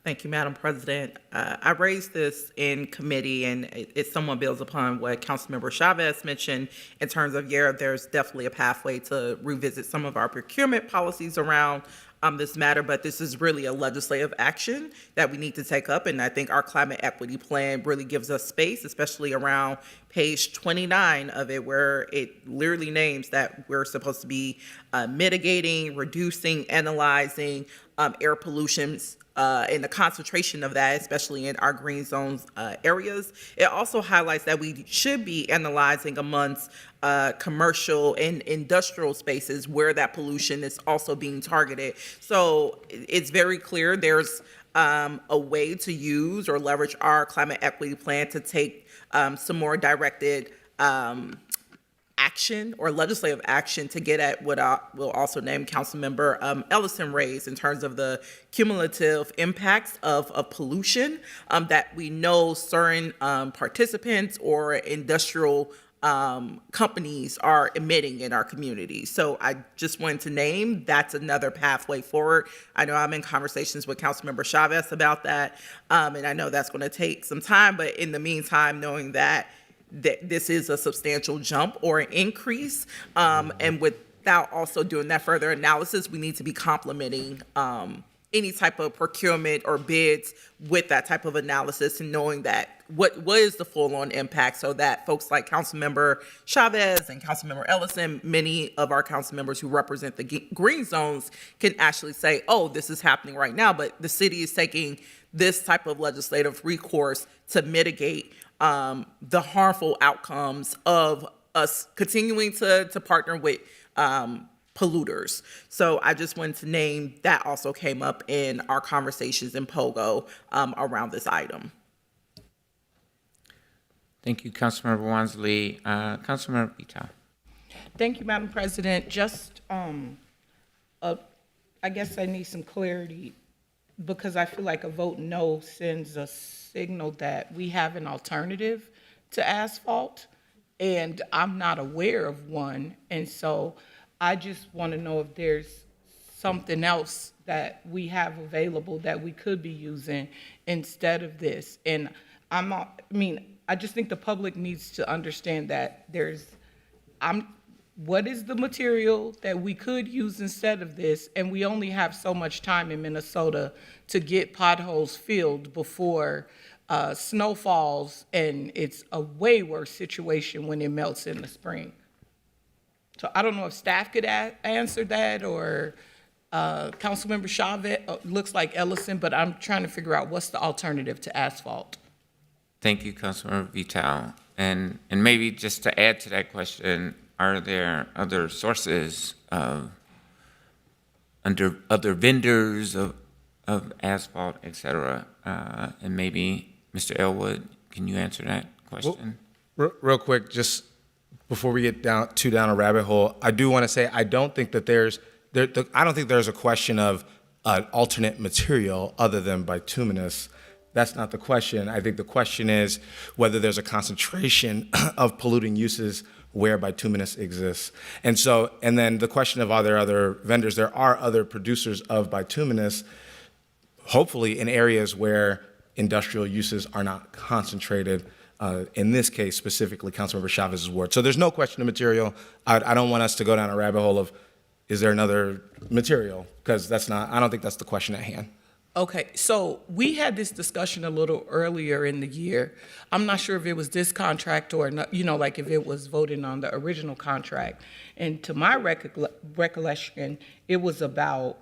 Thank you, Madam President. I raised this in committee, and it somewhat builds upon what Councilmember Chavez mentioned in terms of, there's definitely a pathway to revisit some of our procurement policies around this matter, but this is really a legislative action that we need to take up, and I think our climate equity plan really gives us space, especially around page 29 of it, where it literally names that we're supposed to be mitigating, reducing, analyzing air pollution, and the concentration of that, especially in our green zones areas. It also highlights that we should be analyzing amongst commercial and industrial spaces where that pollution is also being targeted. So it's very clear there's a way to use or leverage our climate equity plan to take some more directed action or legislative action to get at what I will also name Councilmember Ellison raised in terms of the cumulative impacts of pollution that we know certain participants or industrial companies are emitting in our community. So I just wanted to name that's another pathway forward. I know I'm in conversations with Councilmember Chavez about that, and I know that's going to take some time, but in the meantime, knowing that this is a substantial jump or an increase, and without also doing that further analysis, we need to be complementing any type of procurement or bids with that type of analysis and knowing that what is the full-on impact so that folks like Councilmember Chavez and Councilmember Ellison, many of our council members who represent the green zones can actually say, oh, this is happening right now, but the city is taking this type of legislative recourse to mitigate the harmful outcomes of us continuing to partner with polluters. So I just wanted to name that also came up in our conversations in POGO around this item. Thank you, Councilmember Wansley. Councilmember Vital. Thank you, Madam President. Just, I guess I need some clarity because I feel like a vote no sends a signal that we have an alternative to asphalt, and I'm not aware of one. And so I just want to know if there's something else that we have available that we could be using instead of this. And I just think the public needs to understand that what is the material that we could use instead of this? And we only have so much time in Minnesota to get potholes filled before snow falls, and it's a way worse situation when it melts in the spring. So I don't know if staff could answer that, or Councilmember Chavez, looks like Ellison, but I'm trying to figure out what's the alternative to asphalt. Thank you, Councilmember Vital. And maybe just to add to that question, are there other sources of, under other vendors of asphalt, et cetera? And maybe, Mr. Elwood, can you answer that question? Real quick, just before we get down a rabbit hole, I do want to say I don't think that there's a question of alternate material other than bituminous. That's not the question. I think the question is whether there's a concentration of polluting uses where bituminous exists. And then the question of are there other vendors? There are other producers of bituminous, hopefully in areas where industrial uses are not concentrated. In this case, specifically, Councilmember Chavez's ward. So there's no question of material. I don't want us to go down a rabbit hole of, is there another material? Because I don't think that's the question at hand. Okay, so we had this discussion a little earlier in the year. I'm not sure if it was this contract or not, like if it was voting on the original contract. And to my recollection, it was about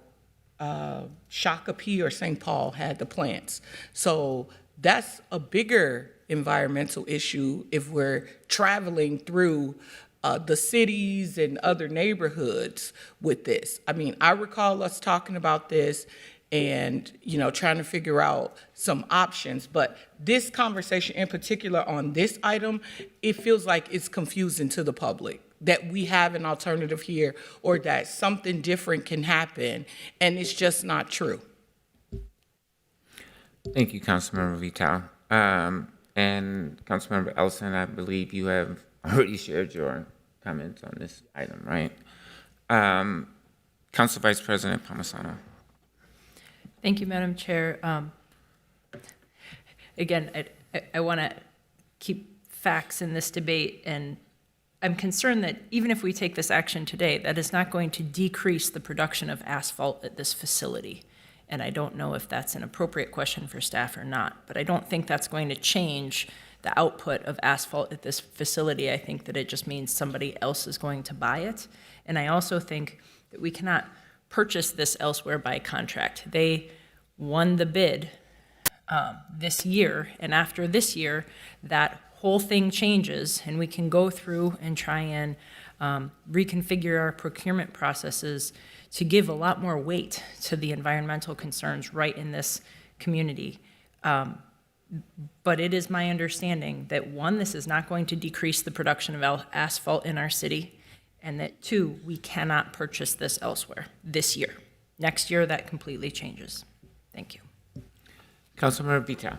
Shakopee or St. Paul had the plants. So that's a bigger environmental issue if we're traveling through the cities and other neighborhoods with this. I mean, I recall us talking about this and, trying to figure out some options. But this conversation in particular on this item, it feels like it's confusing to the public that we have an alternative here or that something different can happen, and it's just not true. Thank you, Councilmember Vital. And Councilmember Ellison, I believe you have already shared your comments on this item, right? Council Vice President Palmisano. Thank you, Madam Chair. Again, I want to keep facts in this debate, and I'm concerned that even if we take this action today, that is not going to decrease the production of asphalt at this facility. And I don't know if that's an appropriate question for staff or not, but I don't think that's going to change the output of asphalt at this facility. I think that it just means somebody else is going to buy it. And I also think that we cannot purchase this elsewhere by contract. They won the bid this year, and after this year, that whole thing changes, and we can go through and try and reconfigure our procurement processes to give a lot more weight to the environmental concerns right in this community. But it is my understanding that, one, this is not going to decrease the production of asphalt in our city, and that, two, we cannot purchase this elsewhere this year. Next year, that completely changes. Thank you. Councilmember Vital.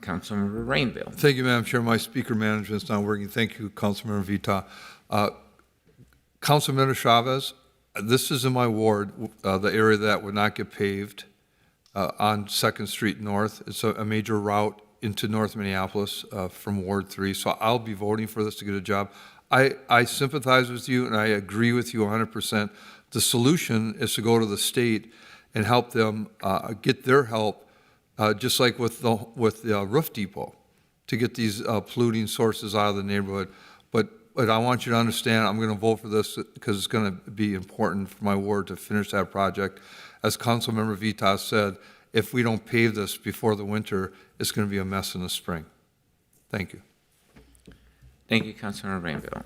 Councilmember Rainville. Thank you, Madam Chair. My speaker management's not working. Thank you, Councilmember Vital. Councilmember Chavez, this is in my ward, the area that would not get paved on 2nd Street North. It's a major route into North Minneapolis from Ward 3, so I'll be voting for this to get a job. I sympathize with you, and I agree with you 100%. The solution is to go to the state and help them get their help, just like with the roof depot, to get these polluting sources out of the neighborhood. But I want you to understand, I'm going to vote for this because it's going to be important for my ward to finish that project. As Councilmember Vitas said, if we don't pave this before the winter, it's going to be a mess in the spring. Thank you. Thank you, Councilmember Rainville.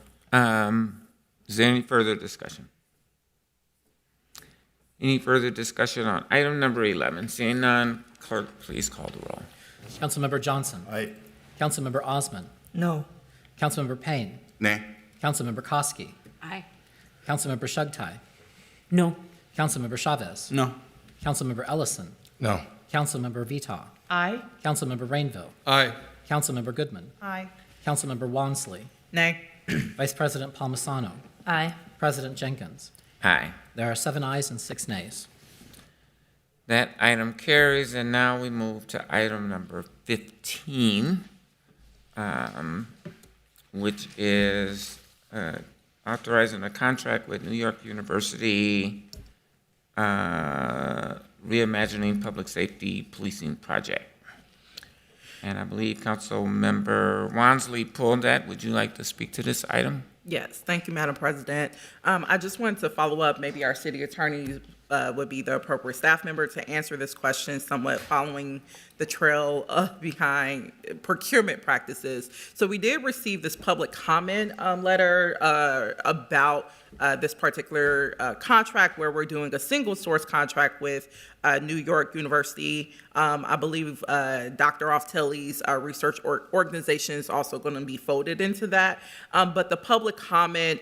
Is there any further discussion? Any further discussion on item number 11? Seeing none, clerk, please call the roll. Councilmember Johnson. Aye. Councilmember Osmond. No. Councilmember Payne. Nay. Councilmember Koski. Aye. Councilmember Shugtai. No. Councilmember Chavez. No. Councilmember Ellison. No. Councilmember Vital. Aye. Councilmember Rainville. Aye. Councilmember Goodman. Aye. Councilmember Wansley. Nay. Vice President Palmisano. Aye. President Jenkins. Aye. There are 7 ayes and 6 nays. That item carries, and now we move to item number 15. which is authorizing a contract with New York University Reimagining Public Safety Policing Project. And I believe Councilmember Wansley pulled that. Would you like to speak to this item? Yes, thank you, Madam President. I just wanted to follow up, maybe our city attorney would be the appropriate staff member to answer this question, somewhat following the trail behind procurement practices. So we did receive this public comment letter about this particular contract where we're doing a single source contract with New York University. I believe Dr. Oftelli's research organization is also going to be folded into that. But the public comment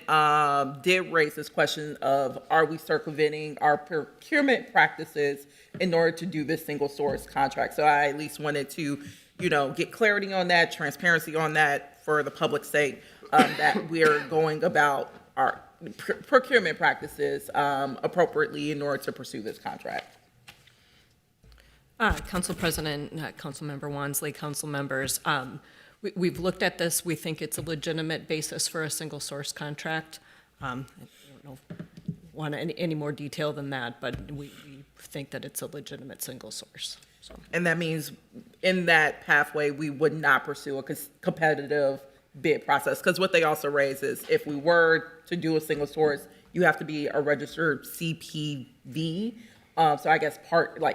did raise this question of, are we circumventing our procurement practices in order to do this single source contract? So I at least wanted to, get clarity on that, transparency on that for the public's sake, that we're going about our procurement practices appropriately in order to pursue this contract. Council President, Councilmember Wansley, council members, we've looked at this. We think it's a legitimate basis for a single source contract. I don't know if you want any more detail than that, but we think that it's a legitimate single source. So. And that means in that pathway, we would not pursue a competitive bid process, because what they also raise is if we were to do a single source, you have to be a registered CPV. So I guess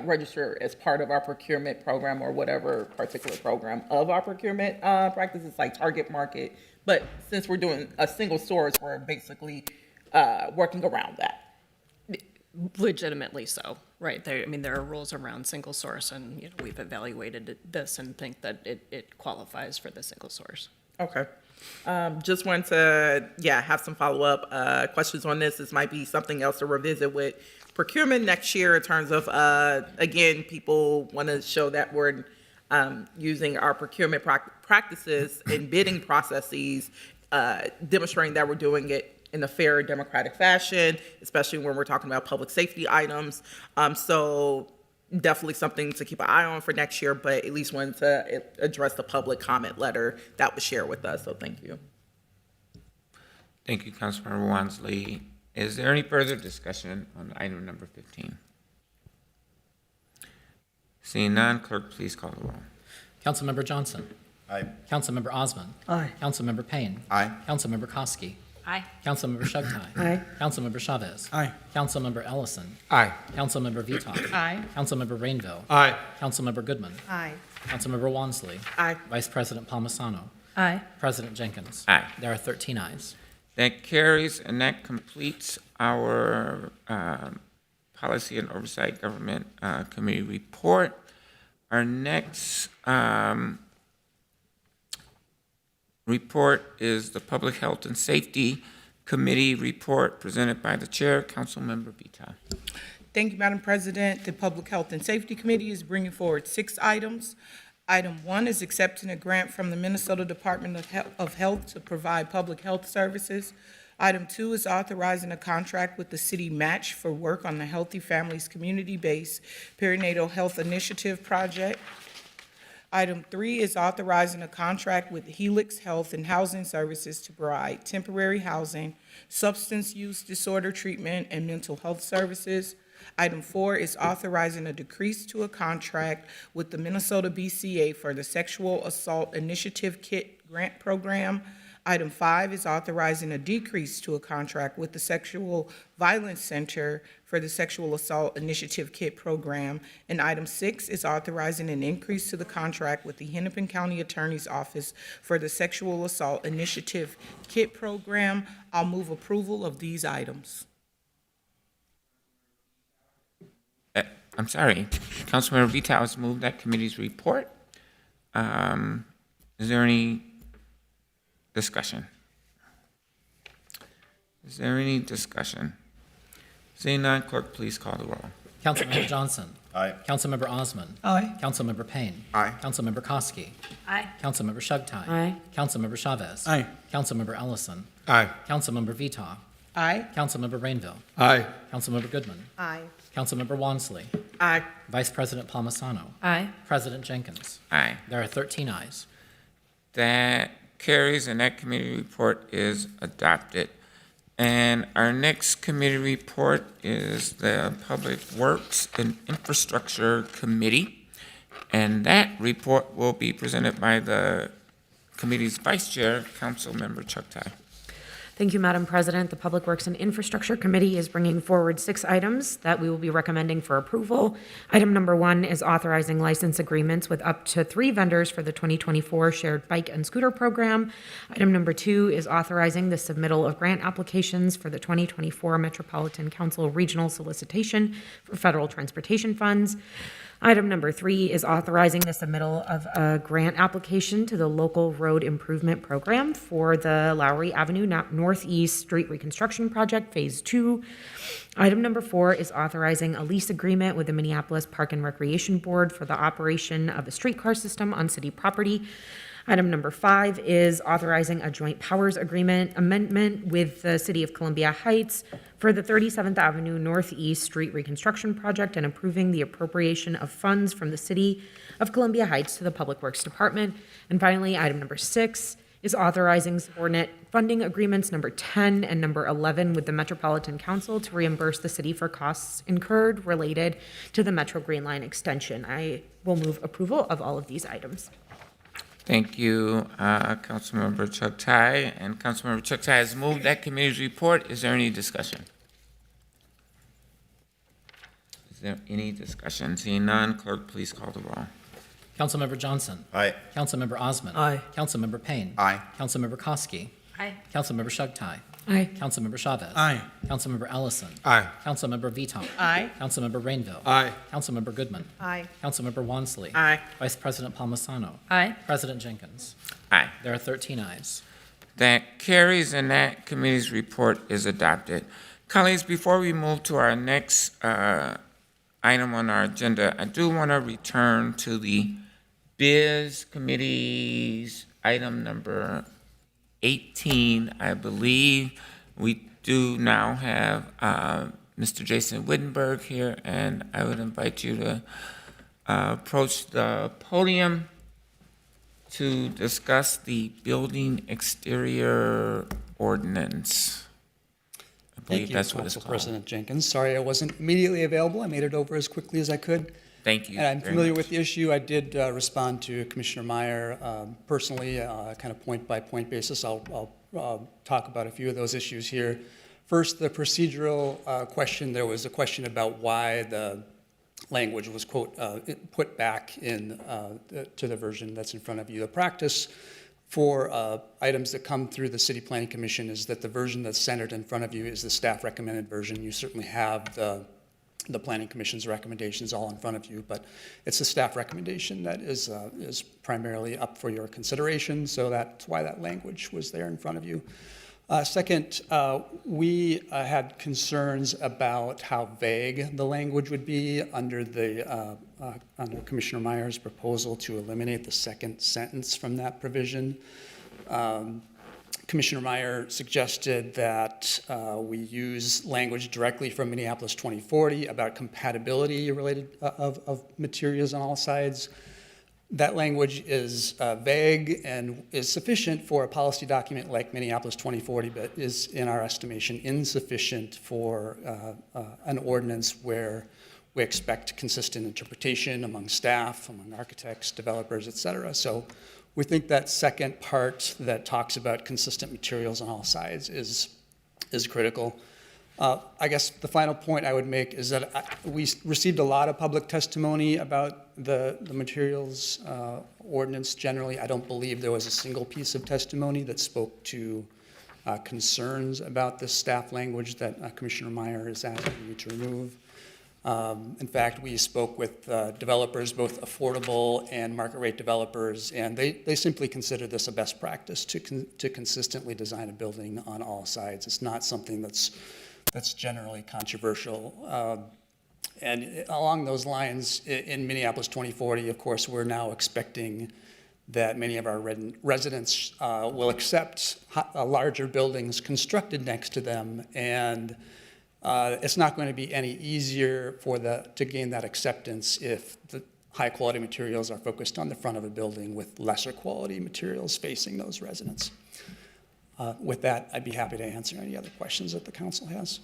register as part of our procurement program or whatever particular program of our procurement practices, like target market. But since we're doing a single source, we're basically working around that. Legitimately so, right? There are rules around single source, and we've evaluated this and think that it qualifies for the single source. Okay. Just wanted to, have some follow-up questions on this. This might be something else to revisit with procurement next year in terms of, again, people want to show that we're using our procurement practices in bidding processes, demonstrating that we're doing it in a fair, democratic fashion, especially when we're talking about public safety items. So definitely something to keep an eye on for next year, but at least wanted to address the public comment letter that was shared with us, so thank you. Thank you, Councilmember Wansley. Is there any further discussion on item number 15? Seeing none, clerk, please call the roll. Councilmember Johnson. Aye. Councilmember Osmond. Aye. Councilmember Payne. Aye. Councilmember Koski. Aye. Councilmember Shugtai. Aye. Councilmember Chavez. Aye. Councilmember Ellison. Aye. Councilmember Vitok. Aye. Councilmember Rainville. Aye. Councilmember Goodman. Aye. Councilmember Wansley. Aye. Vice President Palmisano. Aye. President Jenkins. Aye. There are 13 ayes. That carries, and that completes our Policy and Oversight Government Committee report. Our next report is the Public Health and Safety Committee report presented by the Chair, Councilmember Vita. Thank you, Madam President. The Public Health and Safety Committee is bringing forward 6 items. Item 1 is accepting a grant from the Minnesota Department of Health to provide public health services. Item 2 is authorizing a contract with the City Match for work on the Healthy Families Community-Based Perinatal Health Initiative Project. Item 3 is authorizing a contract with Helix Health and Housing Services to provide temporary housing, substance use disorder treatment, and mental health services. Item 4 is authorizing a decrease to a contract with the Minnesota BCA for the Sexual Assault Initiative Kit Grant Program. Item 5 is authorizing a decrease to a contract with the Sexual Violence Center for the Sexual Assault Initiative Kit Program. And item 6 is authorizing an increase to the contract with the Hennepin County Attorney's Office for the Sexual Assault Initiative Kit Program. I'll move approval of these items. I'm sorry, Councilmember Vita has moved that committee's report. Is there any discussion? Is there any discussion? Seeing none, clerk, please call the roll. Councilmember Johnson. Aye. Councilmember Osmond. Aye. Councilmember Payne. Aye. Councilmember Koski. Aye. Councilmember Shugtai. Aye. Councilmember Chavez. Aye. Councilmember Ellison. Aye. Councilmember Vitok. Aye. Councilmember Rainville. Aye. Councilmember Goodman. Aye. Councilmember Wansley. Aye. Vice President Palmisano. Aye. President Jenkins. Aye. There are 13 ayes. That carries, and that committee report is adopted. And our next committee report is the Public Works and Infrastructure Committee. And that report will be presented by the committee's vice chair, Councilmember Chuck Tai. Thank you, Madam President. The Public Works and Infrastructure Committee is bringing forward 6 items that we will be recommending for approval. Item number 1 is authorizing license agreements with up to 3 vendors for the 2024 Shared Bike and Scooter Program. Item number 2 is authorizing the submittal of grant applications for the 2024 Metropolitan Council Regional Solicitation for federal transportation funds. Item number 3 is authorizing the submittal of a grant application to the Local Road Improvement Program for the Lowry Avenue Northeast Street Reconstruction Project, Phase 2. Item number 4 is authorizing a lease agreement with the Minneapolis Park and Recreation Board for the operation of a streetcar system on city property. Item number 5 is authorizing a joint powers agreement amendment with the City of Columbia Heights for the 37th Avenue Northeast Street Reconstruction Project and approving the appropriation of funds from the City of Columbia Heights to the Public Works Department. And finally, item number 6 is authorizing subordinate funding agreements number 10 and number 11 with the Metropolitan Council to reimburse the city for costs incurred related to the Metro Green Line extension. I will move approval of all of these items. Thank you, Councilmember Chuck Tai. And Councilmember Chuck Tai has moved that committee's report. Is there any discussion? Is there any discussion? Seeing none, clerk, please call the roll. Councilmember Johnson. Aye. Councilmember Osmond. Aye. Councilmember Payne. Aye. Councilmember Koski. Aye. Councilmember Shugtai. Aye. Councilmember Chavez. Aye. Councilmember Ellison. Aye. Councilmember Viton. Aye. Councilmember Rainville. Aye. Councilmember Goodman. Aye. Councilmember Wansley. Aye. Vice President Palmisano. Aye. President Jenkins. Aye. There are 13 ayes. That carries, and that committee's report is adopted. Colleagues, before we move to our next item on our agenda, I do want to return to the Biz Committee's item number 18. I believe we do now have Mr. Jason Wittenberg here, and I would invite you to approach the podium to discuss the building exterior ordinance. I believe Thank you, that's what it's Council called. President Jenkins. Sorry I wasn't immediately available. I made it over as quickly as I could. Thank you. And I'm very familiar much. with the issue. I did respond to Commissioner Meyer personally, kind of point-by-point basis. I'll talk about a few of those issues here. First, the procedural question. There was a question about why the language was, quote, put back in to the version that's in front of you. The practice for items that come through the City Planning Commission is that the version that's centered in front of you is the staff recommended version. You certainly have the Planning Commission's recommendations all in front of you, but it's the staff recommendation that is primarily up for your consideration, so that's why that language was there in front of you. Second, we had concerns about how vague the language would be under Commissioner Meyer's proposal to eliminate the second sentence from that provision. Commissioner Meyer suggested that we use language directly from Minneapolis 2040 about compatibility related of materials on all sides. That language is vague and is sufficient for a policy document like Minneapolis 2040, but is, in our estimation, insufficient for an ordinance where we expect consistent interpretation among staff, among architects, developers, et cetera. So we think that second part that talks about consistent materials on all sides is critical. I guess the final point I would make is that we received a lot of public testimony about the materials ordinance generally. I don't believe there was a single piece of testimony that spoke to concerns about this staff language that Commissioner Meyer is asking you to remove. In fact, we spoke with developers, both affordable and market rate developers, and they simply consider this a best practice to consistently design a building on all sides. It's not something that's generally controversial. And along those lines, in Minneapolis 2040, of course, we're now expecting that many of our residents will accept larger buildings constructed next to them, and it's not going to be any easier to gain that acceptance if high-quality materials are focused on the front of a building with lesser quality materials facing those residents. With that, I'd be happy to answer any other questions that the council has.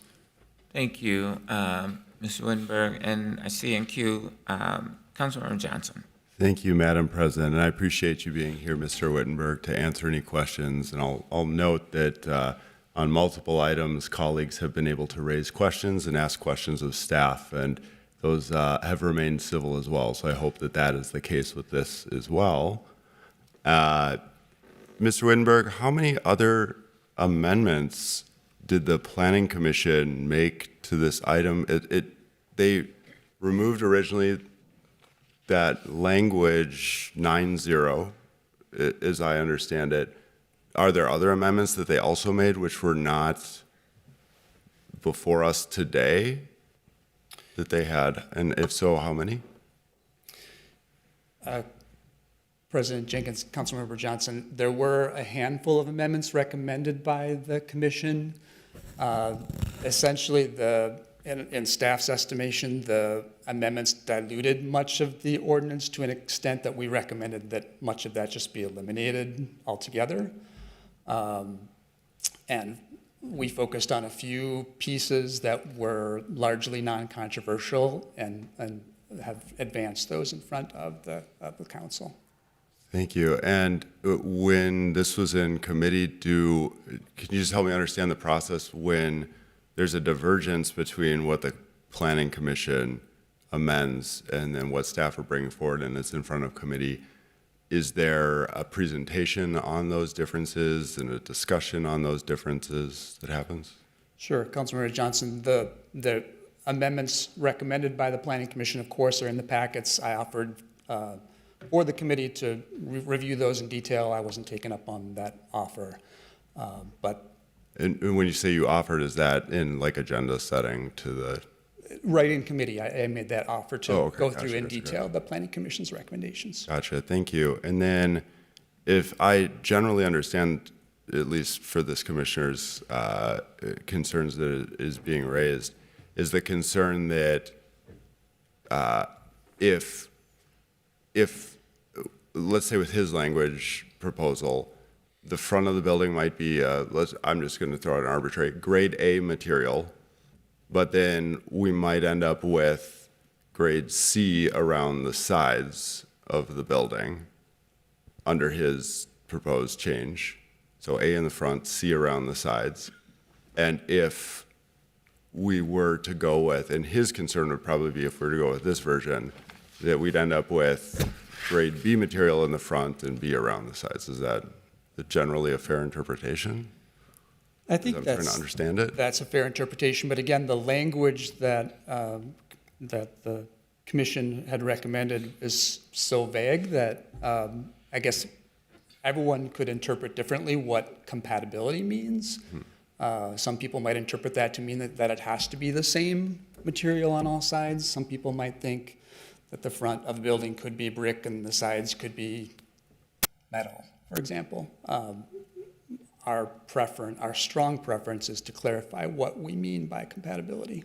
Thank you, Mr. Wittenberg. And I see in queue, Councilmember Johnson. Thank you, Madam President, and I appreciate you being here, Mr. Wittenberg, to answer any questions. And I'll note that on multiple items, colleagues have been able to raise questions and ask questions of staff, and those have remained civil as well. So I hope that that is the case with this as well. Mr. Wittenberg, how many other amendments did the Planning Commission make to this item? They removed originally that language 9-0, as I understand it. Are there other amendments that they also made which were not before us today that they had? And if so, how many? President Jenkins, Councilmember Johnson, there were a handful of amendments recommended by the commission. Essentially, in staff's estimation, the amendments diluted much of the ordinance to an extent that we recommended that much of that just be eliminated altogether. And we focused on a few pieces that were largely non-controversial and have advanced those in front of the council. Thank you. And when this was in committee, can you just help me understand the process when there's a divergence between what the Planning Commission amends and then what staff are bringing forward and it's in front of committee? Is there a presentation on those differences and a discussion on those differences that happens? Sure, Councilmember Johnson. The amendments recommended by the Planning Commission, of course, are in the packets. I offered for the committee to review those in detail. I wasn't taken up on that offer, but. And when you say you offered, is that in like agenda setting to the? Right in committee, I made that offer to go through in gotcha, detail the Planning Commission's recommendations. Gotcha, thank you. And then if I generally understand, at least for this commissioner's concerns that is being raised, is the concern that if let's say with his language proposal, the front of the building might be, I'm just going to throw out an arbitrary, grade A material, but then we might end up with grade C around the sides of the building under his proposed change. So A in the front, C around the sides. And if we were to go with, and his concern would probably be if we were to go with this version, that we'd end up with grade B material in the front and B around the sides. Is that generally a fair interpretation? I think trying to understand it. That's a fair interpretation, but again, the language that that the commission had recommended is so vague that I guess everyone could interpret differently what compatibility means. Some people might interpret that to mean that it has to be the same material on all sides. Some people might think that the front of the building could be brick and the sides could be metal, for example. Our strong preference is to clarify what we mean by compatibility.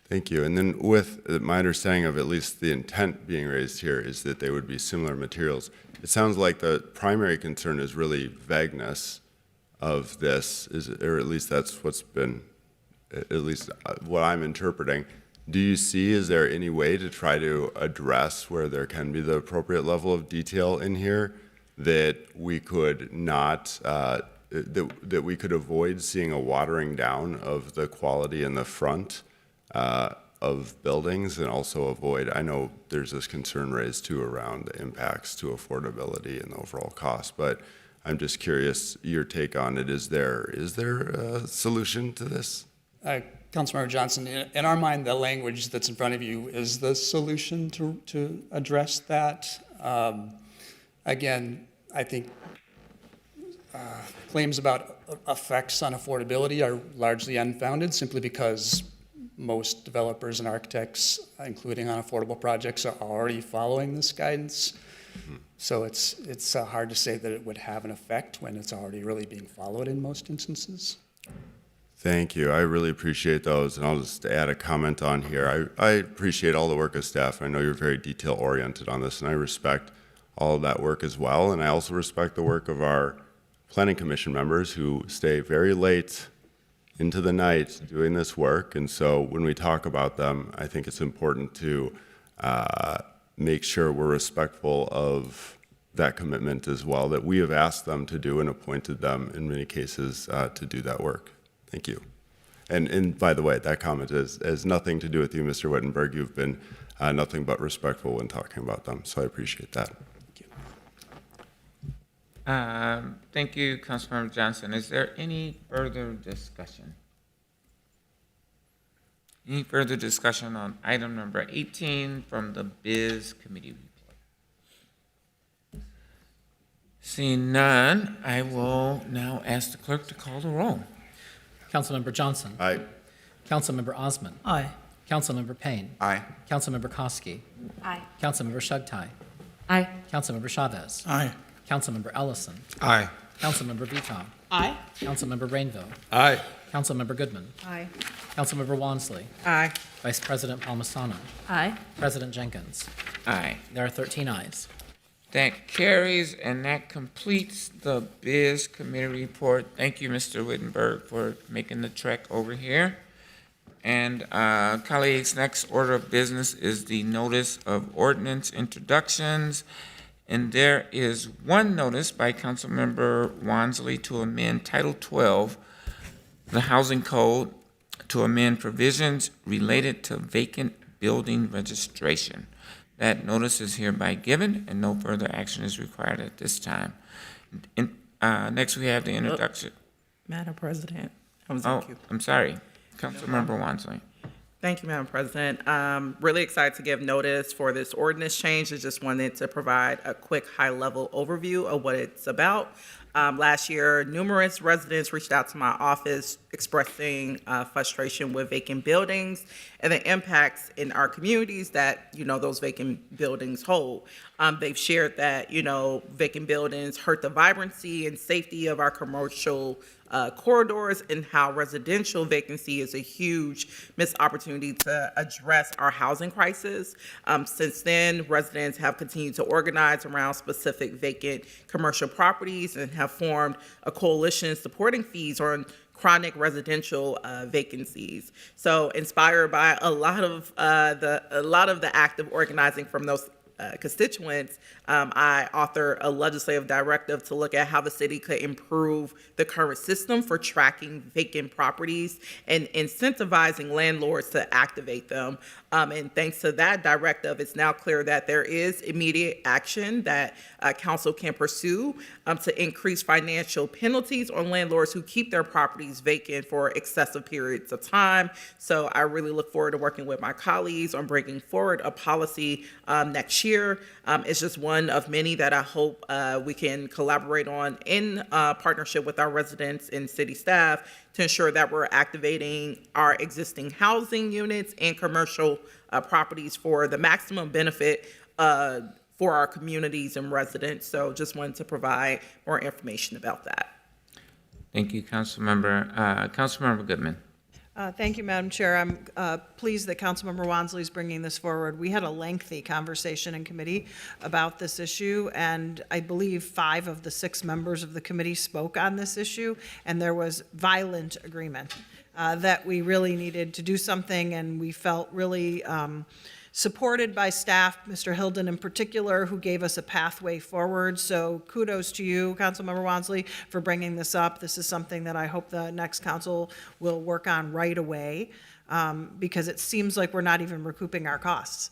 Thank you. And then with my understanding of at least the intent being raised here is that they would be similar materials. It sounds like the primary concern is really vagueness of this, or at least that's what's been, at least what I'm interpreting. Do you see, is there any way to try to address where there can be the appropriate level of detail in here that we could not, that we could avoid seeing a watering down of the quality in the front of buildings, and also avoid, I know there's this concern raised too around the impacts to affordability and the overall cost, but I'm just curious your take on it. Is there a solution to this? Councilmember Johnson, in our mind, the language that's in front of you is the solution to address that. Again, I think claims about effects on affordability are largely unfounded simply because most developers and architects, including on affordable projects, are already following this guidance. So it's hard to say that it would have an effect when it's already really being followed in most instances. Thank you. I really appreciate those, and I'll just add a comment on here. I appreciate all the work of staff. I know you're very detail-oriented on this, and I respect all of that work as well, and I also respect the work of our Planning Commission members who stay very late into the night doing this work, and so when we talk about them, I think it's important to make sure we're respectful of that commitment as well, that we have asked them to do and appointed them in many cases to do that work. Thank you. And by the way, that comment has nothing to do with you, Mr. Wittenberg. You've been nothing but respectful when talking about them, so I appreciate that. Thank you, Councilmember Johnson. Is there any further discussion? Any further discussion on item number 18 from the Biz Committee report? Seeing none, I will now ask the clerk to call the roll. Councilmember Johnson. Aye. Councilmember Osman. Aye. Councilmember Payne. Aye. Councilmember Koski. Aye. Councilmember Shugtai. Aye. Councilmember Chavez. Aye. Councilmember Ellison. Aye. Councilmember Vital. Aye. Councilmember Rainville. Aye. Councilmember Goodman. Aye. Councilmember Wansley. Aye. Vice President Palmisano. Aye. President Jenkins. Aye. There are 13 ayes. That carries, and that completes the Biz Committee report. Thank you, Mr. Wittenberg, for making the trek over here. And colleagues, next order of business is the notice of ordinance introductions. And there is one notice by Councilmember Wansley to amend Title 12, the Housing Code, to amend provisions related to vacant building registration. That notice is hereby given, and no further action is required at this time. Next, we have the introduction. Madam President. I'm sorry. Councilmember Wansley. Thank you, Madam President. Really excited to give notice for this ordinance change. I just wanted to provide a quick high-level overview of what it's about. Last year, numerous residents reached out to my office expressing frustration with vacant buildings and the impacts in our communities that, those vacant buildings hold. They've shared that, vacant buildings hurt the vibrancy and safety of our commercial corridors, and how residential vacancy is a huge missed opportunity to address our housing crisis. Since then, residents have continued to organize around specific vacant commercial properties and have formed a coalition supporting fees on chronic residential vacancies. So, inspired by a lot of the active organizing from those constituents, I authored a legislative directive to look at how the city could improve the current system for tracking vacant properties and incentivizing landlords to activate them. And thanks to that directive, it's now clear that there is immediate action that council can pursue to increase financial penalties on landlords who keep their properties vacant for excessive periods of time. So I really look forward to working with my colleagues on bringing forward a policy next year. It's just one of many that I hope we can collaborate on in partnership with our residents and city staff to ensure that we're activating our existing housing units and commercial properties for the maximum benefit for our communities and residents. So just wanted to provide more information about that. Thank you, Councilmember. Councilmember Goodman. Thank you, Madam Chair. I'm pleased that Councilmember Wansley is bringing this forward. We had a lengthy conversation in committee about this issue, and I believe 5 of the 6 members of the committee spoke on this issue, and there was violent agreement that we really needed to do something, and we felt really supported by staff, Mr. Hilden in particular, who gave us a pathway forward. So kudos to you, Councilmember Wansley, for bringing this up. This is something that I hope the next council will work on right away, because it seems like we're not even recouping our costs.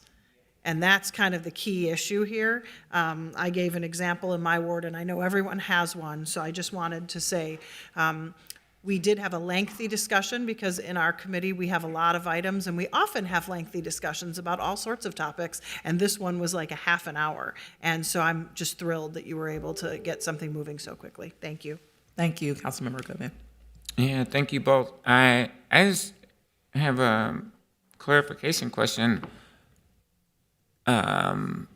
And that's kind of the key issue here. I gave an example in my ward, and I know everyone has one, so I just wanted to say, we did have a lengthy discussion because in our committee we have a lot of items, and we often have lengthy discussions about all sorts of topics, and this one was like a half an hour. And so I'm just thrilled that you were able to get something moving so quickly. Thank you. Thank you, Councilmember Goodman. Yeah, thank you both. I just have a clarification question. And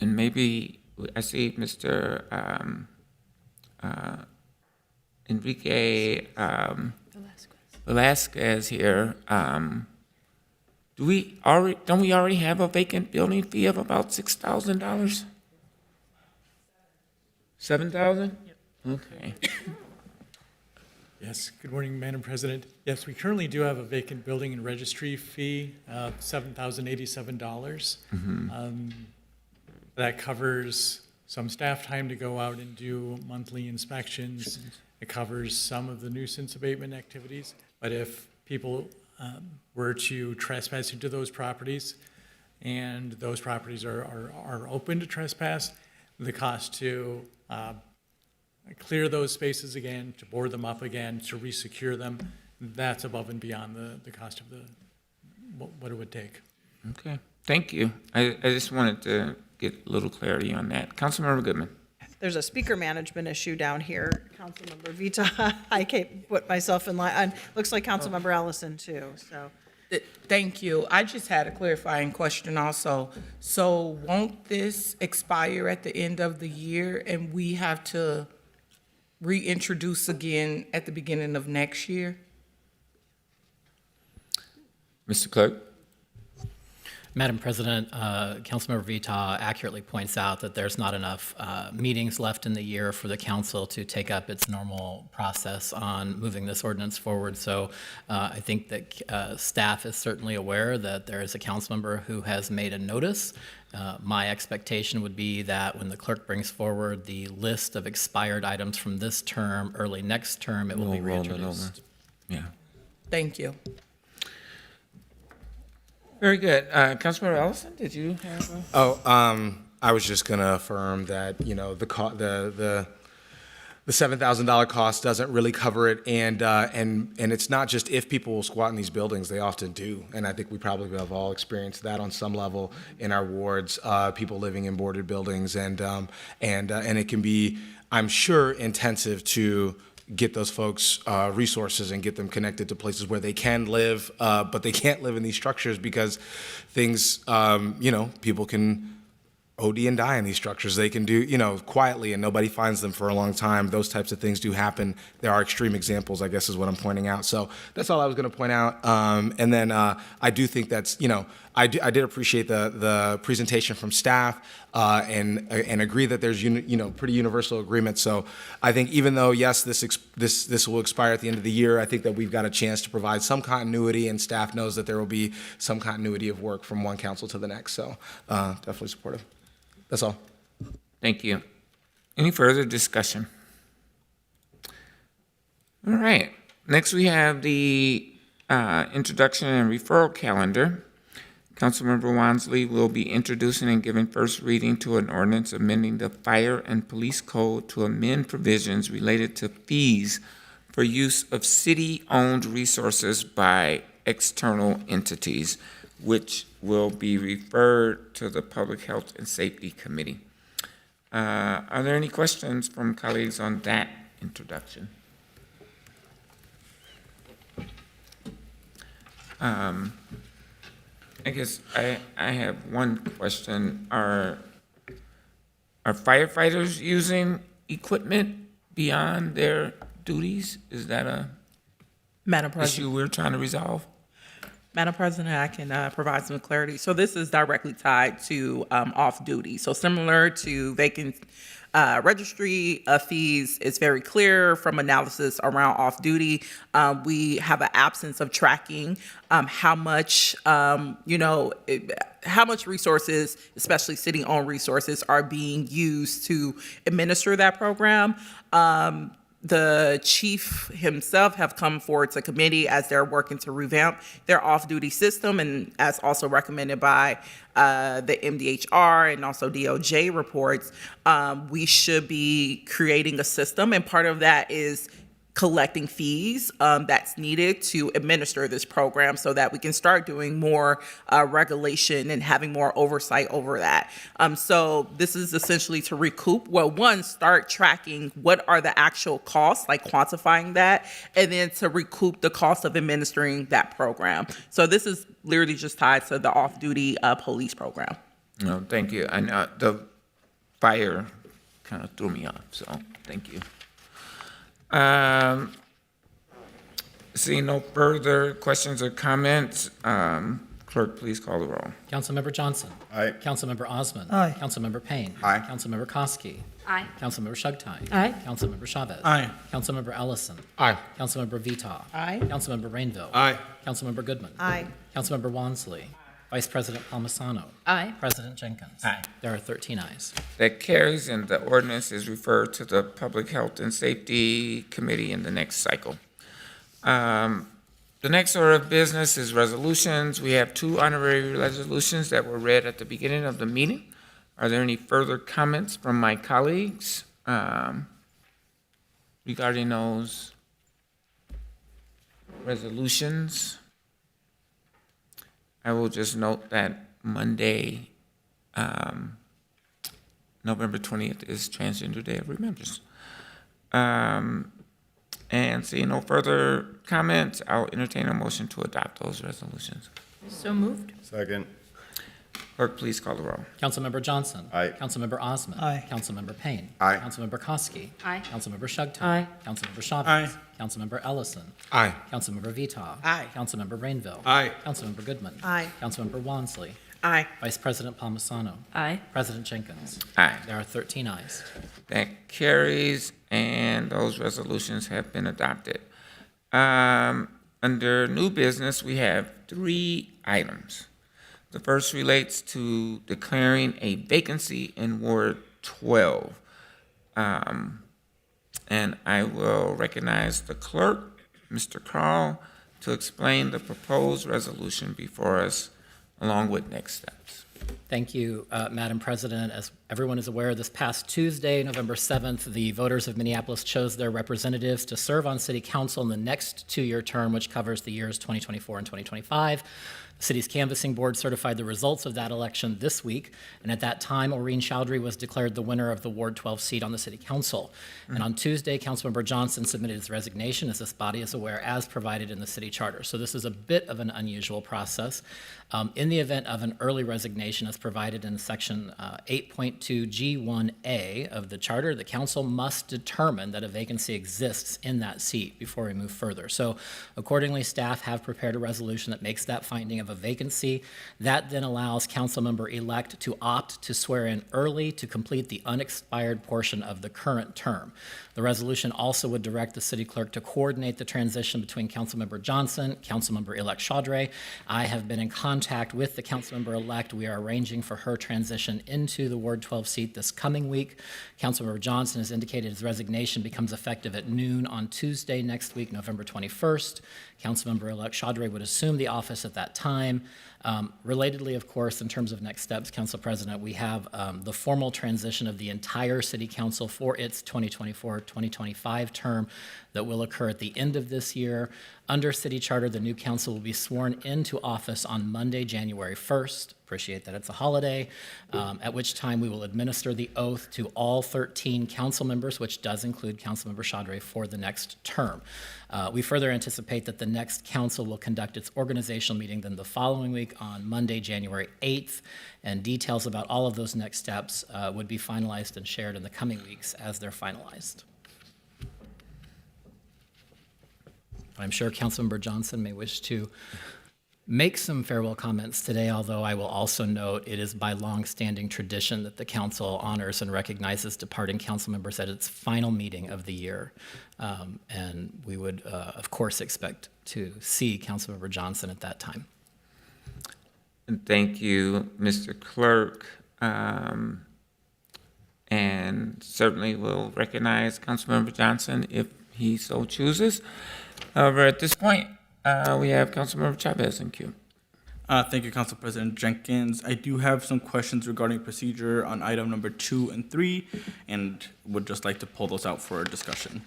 maybe I see Mr. Enrique Velasquez here. Don't we already have a vacant building fee of about $6,000? 7,000? Okay. Yes, good morning, Madam President. Yes, we currently do have a vacant building and registry fee of $7,087. That covers some staff time to go out and do monthly inspections. It covers some of the nuisance abatement activities. But if people were to trespass into those properties and those properties are open to trespass, the cost to clear those spaces again, to board them up again, to resecure them, that's above and beyond the cost of what it would take. Okay, thank you. I just wanted to get a little clarity on that. Councilmember Goodman. There's a speaker management issue down here. Councilmember Vita, I can't put myself in line. And looks like Councilmember Ellison too, so. Thank you. I just had a clarifying question also. So won't this expire at the end of the year and we have to reintroduce again at the beginning of next year? Mr. Clerk. Madam President, Councilmember Vita accurately points out that there's not enough meetings left in the year for the council to take up its normal process on moving this ordinance forward. So I think that staff is certainly aware that there is a council member who has made a notice. My expectation would be that when the clerk brings forward the list of expired items from this term, early next term, it will be reintroduced. Yeah. Thank you. Very good. Councilmember Ellison, did you have a? I was just going to affirm that, the $7,000 cost doesn't really cover it, and it's not just if people will squat in these buildings; they often do, and I think we probably have all experienced that on some level in our wards. People living in boarded buildings, and it can be, I'm sure, intensive to get those folks resources and get them connected to places where they can live, but they can't live in these structures because things, people can OD and die in these structures. They can do, quietly and nobody finds them for a long time. Those types of things do happen. There are extreme examples, I guess is what I'm pointing out. So that's all I was going to point out. And then I do think that's, I did appreciate the presentation from staff and agree that there's, pretty universal agreement. So I think even though, yes, this will expire at the end of the year, I think that we've got a chance to provide some continuity, and staff knows that there will be some continuity of work from one council to the next. So definitely supportive. That's all. Thank you. Any further discussion? All right. Next, we have the introduction and referral calendar. Councilmember Wansley will be introducing and giving first reading to an ordinance amending the Fire and Police Code to amend provisions related to fees for use of city-owned resources by external entities, which will be referred to the Public Health and Safety Committee. Are there any questions from colleagues on that introduction? I guess I have one question. Are firefighters using equipment beyond their duties? Is that a Madam President. issue we're trying to resolve? Madam President, I can provide some clarity. So this is directly tied to off-duty. So similar to vacant registry fees, it's very clear from analysis around off-duty. We have an absence of tracking how much, how much resources, especially city-owned resources, are being used to administer that program. The chief himself have come forward to committee as they're working to revamp their off-duty system, and as also recommended by the MDHR and also DOJ reports, we should be creating a system, and part of that is collecting fees that's needed to administer this program so that we can start doing more regulation and having more oversight over that. So this is essentially to recoup, start tracking what are the actual costs, like quantifying that, and then to recoup the cost of administering that program. So this is literally just tied to the off-duty police program. No, thank you. And the fire kind of threw me off, so thank you. Seeing no further questions or comments, clerk, please call the roll. Councilmember Johnson. Aye. Councilmember Osman. Aye. Councilmember Payne. Aye. Councilmember Koski. Aye. Councilmember Shugtai. Aye. Councilmember Chavez. Aye. Councilmember Ellison. Aye. Councilmember Vita. Aye. Councilmember Rainville. Aye. Councilmember Goodman. Aye. Councilmember Wansley. Vice President Palmisano. Aye. President Jenkins. Aye. There are 13 ayes. That carries, and the ordinance is referred to the Public Health and Safety Committee in the next cycle. The next order of business is resolutions. We have 2 honorary resolutions that were read at the beginning of the meeting. Are there any further comments from my colleagues regarding those resolutions? I will just note that Monday, November 20th is Transgender Day of Remembrance. And seeing no further comments, I'll entertain a motion to adopt those resolutions. So moved. Second. Clerk, please call the roll. Councilmember Johnson. Aye. Councilmember Osman. Aye. Councilmember Payne. Aye. Councilmember Koski. Aye. Councilmember Shugtai. Aye. Councilmember Chavez. Aye. Councilmember Ellison. Aye. Councilmember Vita. Aye. Councilmember Rainville. Aye. Councilmember Goodman. Aye. Councilmember Wansley. Aye. Vice President Palmisano. Aye. President Jenkins. Aye. There are 13 ayes. That carries, and those resolutions have been adopted. Under new business, we have 3 items. The first relates to declaring a vacancy in Ward 12. And I will recognize the clerk, Mr. Carl, to explain the proposed resolution before us, along with next steps. Thank you, Madam President. As everyone is aware, this past Tuesday, November 7th, the voters of Minneapolis chose their representatives to serve on City Council in the next 2-year term, which covers the years 2024 and 2025. The city's canvassing board certified the results of that election this week, and at that time, Maureen Chowdhury was declared the winner of the Ward 12 seat on the City Council. And on Tuesday, Councilmember Johnson submitted his resignation, as this body is aware, as provided in the city charter. So this is a bit of an unusual process. In the event of an early resignation, as provided in Section 8.2 G1A of the charter, the council must determine that a vacancy exists in that seat before we move further. So accordingly, staff have prepared a resolution that makes that finding of a vacancy. That then allows councilmember-elect to opt to swear in early to complete the unexpired portion of the current term. The resolution also would direct the city clerk to coordinate the transition between Councilmember Johnson, Councilmember-elect Chowdhury. I have been in contact with the Councilmember-elect. We are arranging for her transition into the Ward 12 seat this coming week. Councilmember Johnson has indicated his resignation becomes effective at noon on Tuesday next week, November 21st. Councilmember-elect Chowdhury would assume the office at that time. Relatedly, of course, in terms of next steps, Council President, we have the formal transition of the entire City Council for its 2024-2025 term that will occur at the end of this year. Under City Charter, the new council will be sworn into office on Monday, January 1st. Appreciate that it's a holiday, at which time we will administer the oath to all 13 council members, which does include Councilmember Chowdhury for the next term. We further anticipate that the next council will conduct its organizational meeting then the following week on Monday, January 8th, and details about all of those next steps would be finalized and shared in the coming weeks as they're finalized. I'm sure Councilmember Johnson may wish to make some farewell comments today, although I will also note it is by long-standing tradition that the council honors and recognizes departing council members at its final meeting of the year. And we would, of course, expect to see Councilmember Johnson at that time. And thank you, Mr. Clerk. And certainly will recognize Councilmember Johnson if he so chooses. However, at this point, we have Councilmember Chavez in queue. Thank you, Council President Jenkins. I do have some questions regarding procedure on item number 2 and 3, and would just like to pull those out for discussion.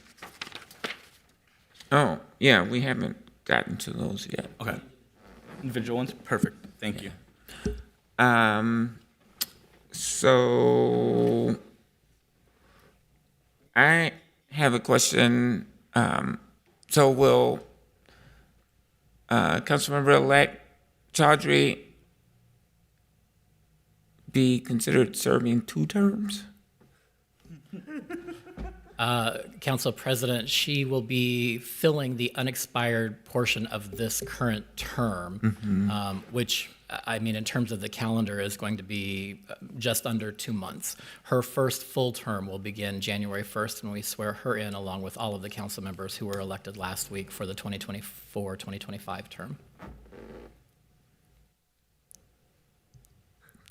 Oh, yeah, we haven't gotten to those yet. Okay. Individual ones? Perfect. Thank you. So I have a question. So will Councilmember-elect Chowdhury be considered serving 2 terms? Council President, she will be filling the unexpired portion of this current term, which, I mean, in terms of the calendar, is going to be just under 2 months. Her first full term will begin January 1st when we swear her in, along with all of the council members who were elected last week for the 2024-2025 term.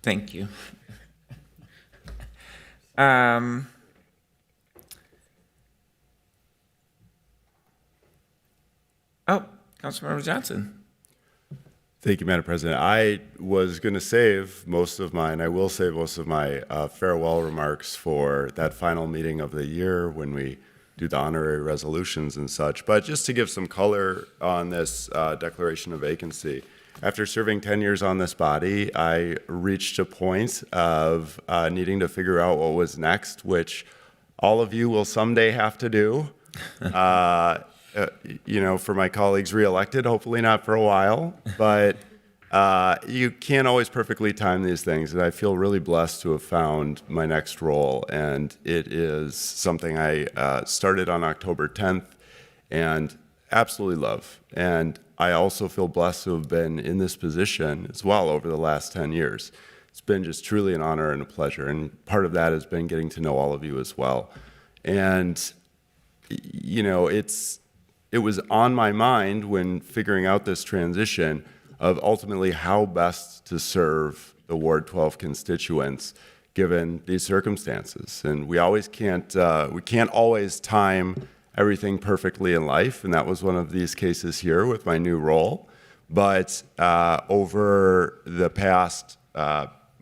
Thank you. Oh, Councilmember Johnson. Thank you, Madam President. I was going to save most of mine. I will save most of my farewell remarks for that final meeting of the year when we do the honorary resolutions and such. But just to give some color on this declaration of vacancy, after serving 10 years on this body, I reached a point of needing to figure out what was next, which all of you will someday have to do. You know, for my colleagues reelected, hopefully not for a while, but you can't always perfectly time these things. And I feel really blessed to have found my next role. And it is something I started on October 10th and absolutely love. And I also feel blessed to have been in this position as well over the last 10 years. It's been just truly an honor and a pleasure. And part of that has been getting to know all of you as well. And, you know, it was on my mind when figuring out this transition of ultimately how best to serve the Ward 12 constituents given these circumstances. And we can't always time everything perfectly in life, and that was one of these cases here with my new role. But over the past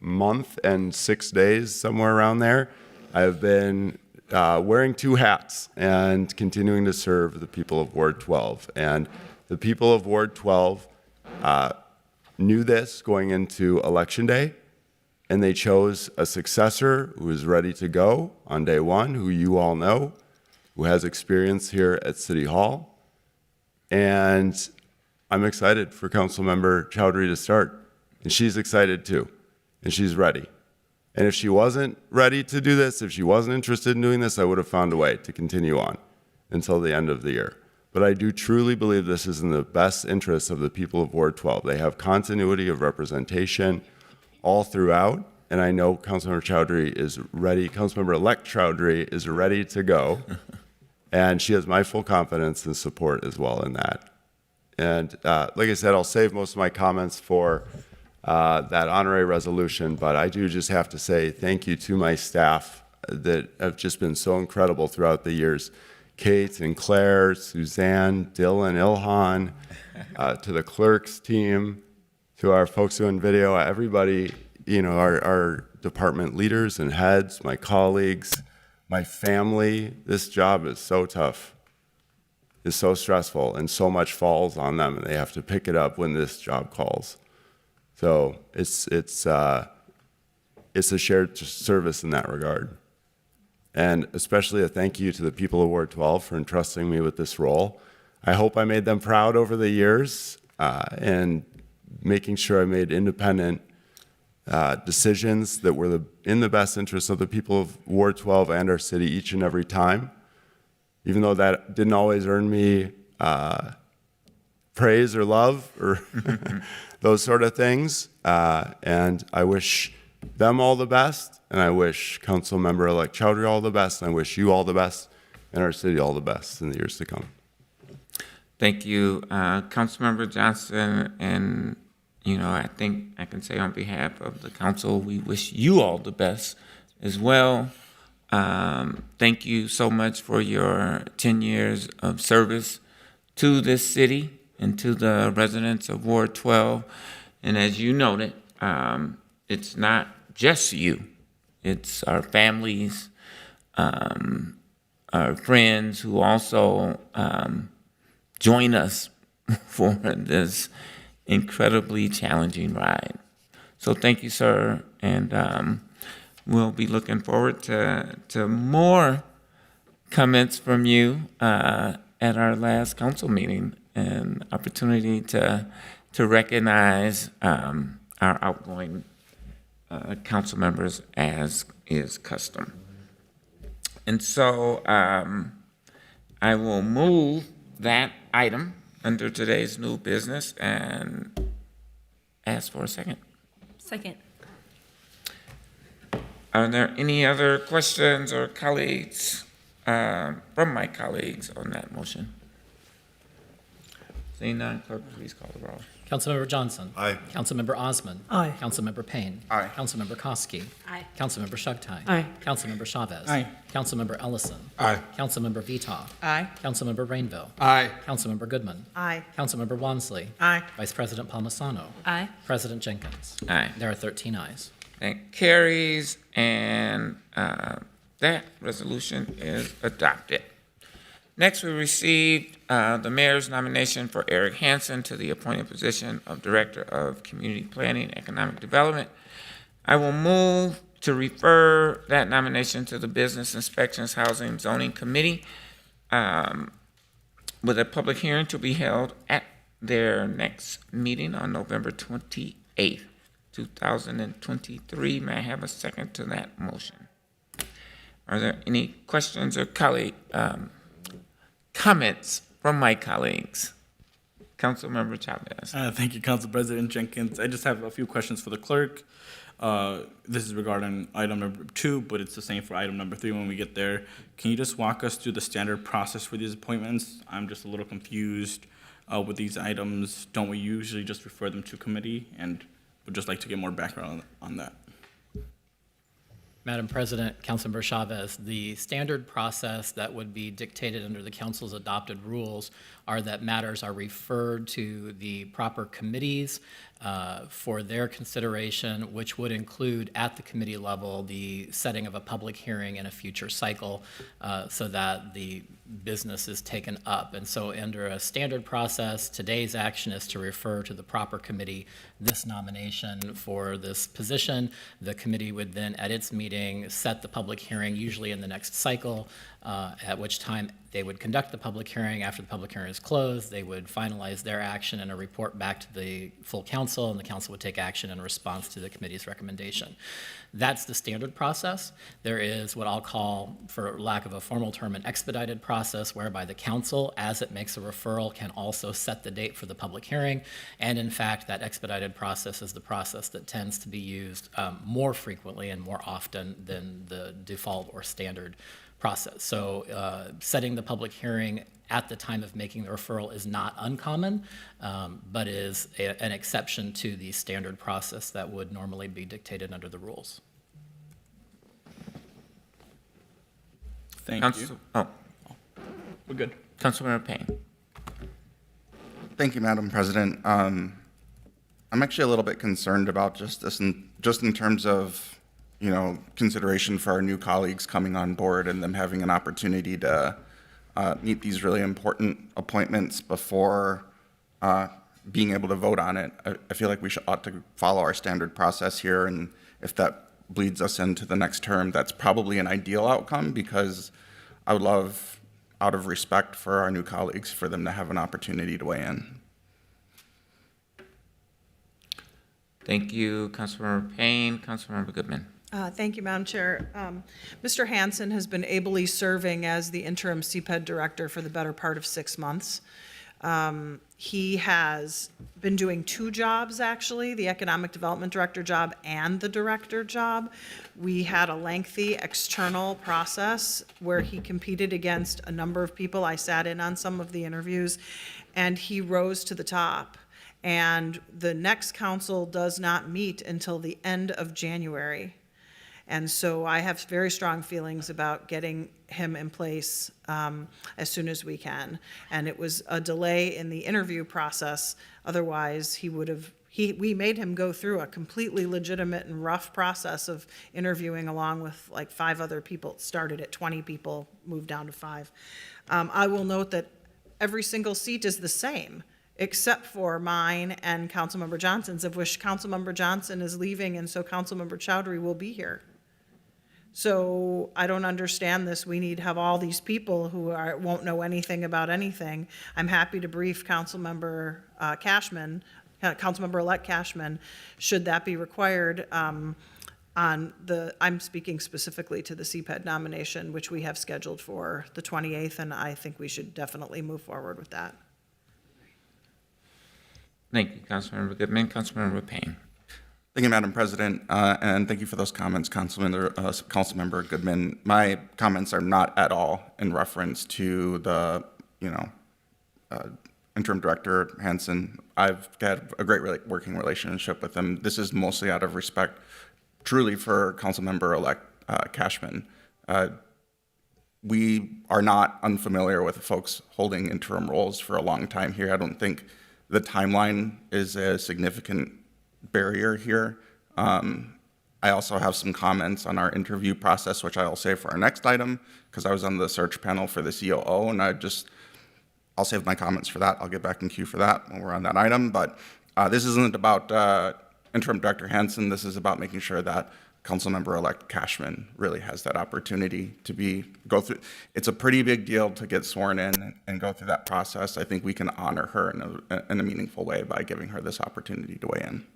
month and 6 days, somewhere around there, I've been wearing 2 hats and continuing to serve the people of Ward 12. And the people of Ward 12 knew this going into Election Day, and they chose a successor who is ready to go on day one, who you all know, who has experience here at City Hall. And I'm excited for Councilmember Chowdhury to start. And she's excited too, and she's ready. And if she wasn't ready to do this, if she wasn't interested in doing this, I would have found a way to continue on until the end of the year. But I do truly believe this is in the best interest of the people of Ward 12. They have continuity of representation all throughout, and I know Councilmember Chowdhury is ready, Councilmember-elect Chowdhury is ready to go, and she has my full confidence and support as well in that. And like I said, I'll save most of my comments for that honorary resolution, but I do just have to say thank you to my staff that have just been so incredible throughout the years. Kate and Claire, Suzanne, Dylan, Ilhan, to the clerks team, to our folks who are in video, everybody, you know, our department leaders and heads, my colleagues, my family. This job is so tough. It's so stressful, and so much falls on them, and they have to pick it up when this job calls. So it's a shared service in that regard. And especially a thank you to the people of Ward 12 for entrusting me with this role. I hope I made them proud over the years and making sure I made independent decisions that were in the best interest of the people of Ward 12 and our city each and every time. Even though that didn't always earn me praise or love or those sort of things. And I wish them all the best, and I wish Councilmember-elect Chowdhury all the best, and I wish you all the best, and our city all the best in the years to come. Thank you, Councilmember Johnson, and you know, I think I can say on behalf of the council, we wish you all the best as well. Thank you so much for your 10 years of service to this city and to the residents of Ward 12. And as you noted, it's not just you. It's our families, our friends who also join us for this incredibly challenging ride. So thank you, sir, and we'll be looking forward to more comments from you at our last council meeting, and opportunity to recognize our outgoing council members as is custom. And so I will move that item under today's new business and ask for a second. Second. Are there any other questions or colleagues, from my colleagues on that motion? Seeing none, clerk, please call the roll. Councilmember Johnson. Aye. Councilmember Osman. Aye. Councilmember Payne. Aye. Councilmember Koski. Aye. Councilmember Shughtai. Aye. Councilmember Chavez. Aye. Councilmember Ellison. Aye. Councilmember Vitaw. Aye. Councilmember Rainville. Aye. Councilmember Goodman. Aye. Councilmember Wansley. Aye. Vice President Palmisano. Aye. President Jenkins. Aye. There are 13 ayes. That carries, and that resolution is adopted. Next, we received the mayor's nomination for Eric Hansen to the appointed position of Director of Community Planning and Economic Development. I will move to refer that nomination to the Business Inspections, Housing, and Zoning Committee with a public hearing to be held at their next meeting on November 28th, 2023. May I have a second to that motion? Are there any questions or comments from my colleagues? Councilmember Chavez. Thank you, Council President Jenkins. I just have a few questions for the clerk. This is regarding item number 2, but it's the same for item number 3 when we get there. Can you just walk us through the standard process for these appointments? I'm just a little confused with these items. Don't we usually just refer them to committee? And would just like to get more background on that. Madam President, Councilmember Chavez, the standard process that would be dictated under the council's adopted rules are that matters are referred to the proper committees for their consideration, which would include at the committee level the setting of a public hearing in a future cycle so that the business is taken up. And so under a standard process, today's action is to refer to the proper committee this nomination for this position. The committee would then, at its meeting, set the public hearing, usually in the next cycle, at which time they would conduct the public hearing. After the public hearing is closed, they would finalize their action and a report back to the full council, and the council would take action in response to the committee's recommendation. That's the standard process. There is what I'll call, for lack of a formal term, an expedited process whereby the council, as it makes a referral, can also set the date for the public hearing. And in fact, that expedited process is the process that tends to be used more frequently and more often than the default or standard process. So setting the public hearing at the time of making the referral is not uncommon, but is an exception to the standard process that would normally be dictated under the rules. Thank you. Oh, We're good. Councilmember Payne. Thank you, Madam President. I'm actually a little bit concerned about just in terms of, consideration for our new colleagues coming on board and them having an opportunity to meet these really important appointments before being able to vote on it. I feel like we ought to follow our standard process here, and if that bleeds us into the next term, that's probably an ideal outcome, because I would love, out of respect for our new colleagues, for them to have an opportunity to weigh in. Thank you, Councilmember Payne. Councilmember Goodman. Thank you, Madam Chair. Mr. Hansen has been ably serving as the interim CPED director for the better part of 6 months. He has been doing 2 jobs, actually, the economic development director job and the director job. We had a lengthy external process where he competed against a number of people. I sat in on some of the interviews, and he rose to the top. And the next council does not meet until the end of January. And so I have very strong feelings about getting him in place as soon as we can. And it was a delay in the interview process. Otherwise, we made him go through a completely legitimate and rough process of interviewing along with like 5 other people. It started at 20 people, moved down to 5. I will note that every single seat is the same, except for mine and Councilmember Johnson's, of which Councilmember Johnson is leaving, and so Councilmember Chowdhury will be here. So I don't understand this. We need to have all these people who won't know anything about anything. I'm happy to brief Councilmember Cashman, Councilmember-elect Cashman, should that be required. I'm speaking specifically to the CPED nomination, which we have scheduled for the 28th, and I think we should definitely move forward with that. Thank you, Councilmember Goodman. Councilmember Payne. Thank you, Madam President, and thank you for those comments, Councilmember Goodman. My comments are not at all in reference to the, Interim Director Hansen. I've had a great working relationship with him. This is mostly out of respect, truly, for Councilmember-elect Cashman. We are not unfamiliar with folks holding interim roles for a long time here. I don't think the timeline is a significant barrier here. I also have some comments on our interview process, which I'll save for our next item, because I was on the search panel for the COO, and I'll save my comments for that. I'll get back in queue for that when we're on that item. But this isn't about Interim Director Hansen. This is about making sure that Councilmember-elect Cashman really has that opportunity to go through. It's a pretty big deal to get sworn in and go through that process. I think we can honor her in a meaningful way by giving her this opportunity to weigh in.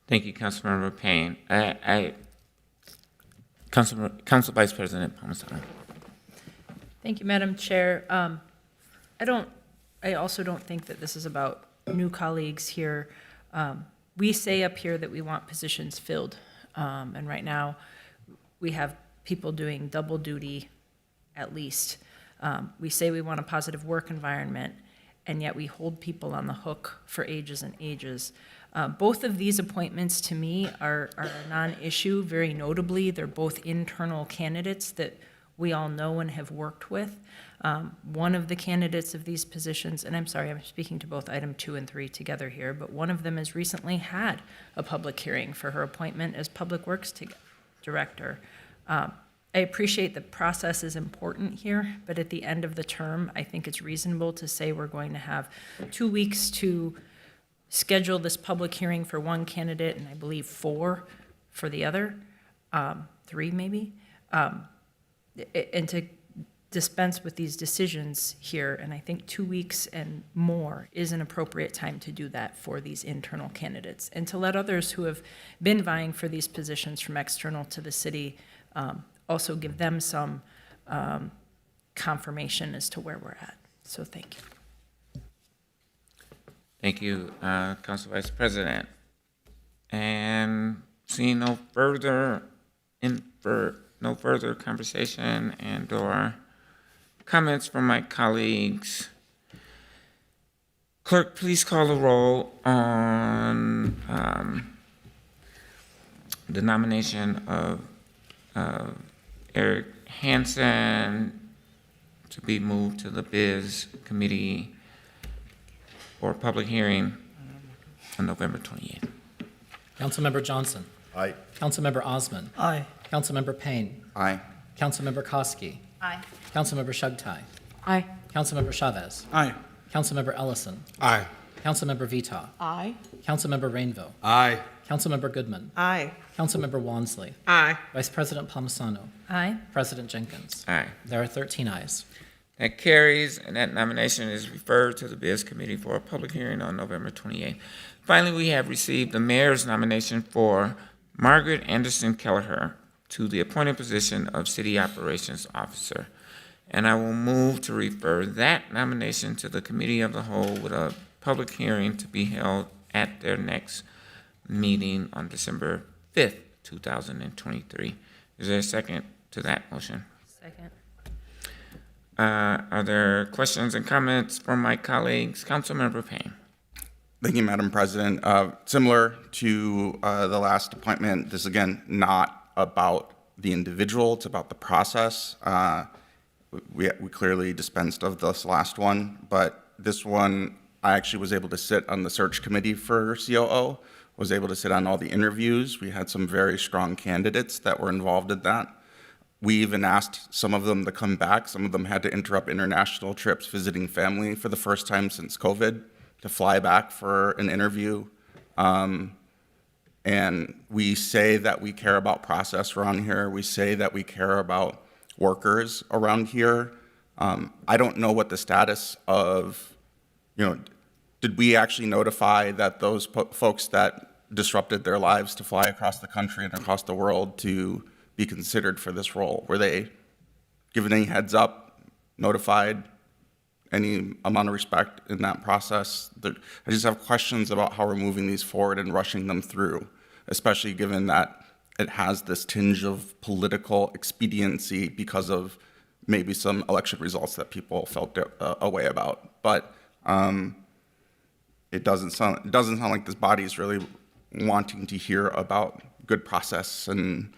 Thank you, Councilmember Payne. Council Vice President Palmisano. Thank you, Madam Chair. I also don't think that this is about new colleagues here. We say up here that we want positions filled, and right now we have people doing double duty at least. We say we want a positive work environment, and yet we hold people on the hook for ages and ages. Both of these appointments to me are a non-issue. Very notably, they're both internal candidates that we all know and have worked with. One of the candidates of these positions, and I'm sorry, I'm speaking to both item 2 and 3 together here, but one of them has recently had a public hearing for her appointment as Public Works Director. I appreciate the process is important here, but at the end of the term, I think it's reasonable to say we're going to have 2 weeks to schedule this public hearing for one candidate, and I believe 4 for the other, 3 maybe, and to dispense with these decisions here. And I think 2 weeks and more is an appropriate time to do that for these internal candidates, and to let others who have been vying for these positions from external to the city also give them some confirmation as to where we're at. So thank you. Thank you, Council Vice President. And seeing no further conversation and/or comments from my colleagues, clerk, please call the roll on the nomination of Eric Hansen to be moved to the Biz Committee for a public hearing on November 28th. Councilmember Johnson. Aye. Councilmember Osman. Aye. Councilmember Payne. Aye. Councilmember Koski. Aye. Councilmember Shugtai. Aye. Councilmember Chavez. Aye. Councilmember Ellison. Aye. Councilmember Vita. Aye. Councilmember Rainville. Aye. Councilmember Goodman. Aye. Councilmember Wansley. Aye. Vice President Palmisano. Aye. President Jenkins. Aye. There are 13 ayes. That carries, and that nomination is referred to the Biz Committee for a public hearing on November 28th. Finally, we have received the mayor's nomination for Margaret Anderson Kelleher to the appointed position of City Operations Officer. And I will move to refer that nomination to the Committee of the Whole with a public hearing to be held at their next meeting on December 5th, 2023. Is there a second to that motion? Second. Are there questions and comments from my colleagues? Councilmember Payne. Thank you, Madam President. Similar to the last appointment, this is again not about the individual, it's about the process. We clearly dispensed of this last one, but this one, I actually was able to sit on the search committee for COO, was able to sit on all the interviews. We had some very strong candidates that were involved in that. We even asked some of them to come back. Some of them had to interrupt international trips visiting family for the first time since COVID to fly back for an interview. And we say that we care about process around here. We say that we care about workers around here. I don't know what the status of, did we actually notify that those folks that disrupted their lives to fly across the country and across the world to be considered for this role? Were they given any heads up, notified, any amount of respect in that process? I just have questions about how we're moving these forward and rushing them through, especially given that it has this tinge of political expediency because of maybe some election results that people felt a way about. But it doesn't sound like this body is really wanting to hear about good process, and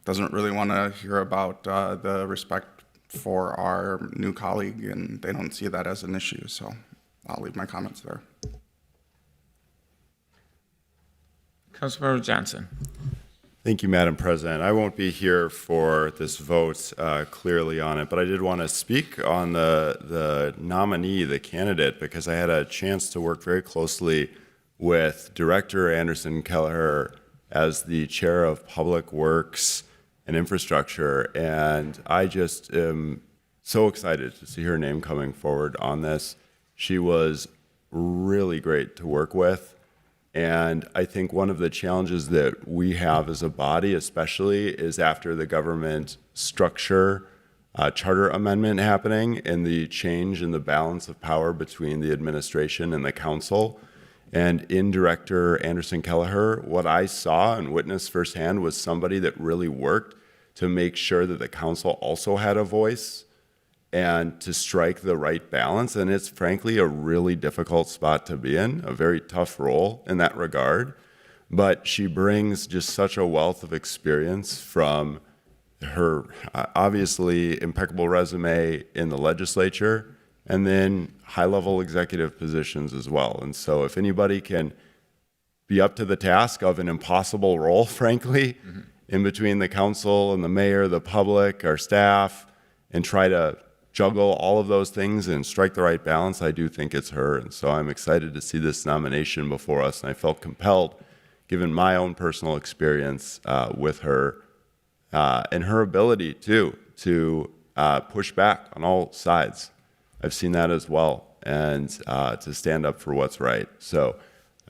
doesn't really want to hear about the respect for our new colleague, and they don't see that as an issue. So I'll leave my comments there. Councilmember Johnson. Thank you, Madam President. I won't be here for this vote clearly on it, but I did want to speak on the nominee, the candidate, because I had a chance to work very closely with Director Anderson Kelleher as the Chair of Public Works and Infrastructure, and I just am so excited to see her name coming forward on this. She was really great to work with. And I think one of the challenges that we have as a body, especially, is after the government structure charter amendment happening and the change in the balance of power between the administration and the council. And in Director Anderson Kelleher, what I saw and witnessed firsthand was somebody that really worked to make sure that the council also had a voice and to strike the right balance. And it's frankly a really difficult spot to be in, a very tough role in that regard. But she brings just such a wealth of experience from her obviously impeccable resume in the legislature and then high-level executive positions as well. And so if anybody can be up to the task of an impossible role, frankly, in between the council and the mayor, the public, our staff, and try to juggle all of those things and strike the right balance, I do think it's her. And so I'm excited to see this nomination before us. And I felt compelled, given my own personal experience with her and her ability, too, to push back on all sides. I've seen that as well, and to stand up for what's right. So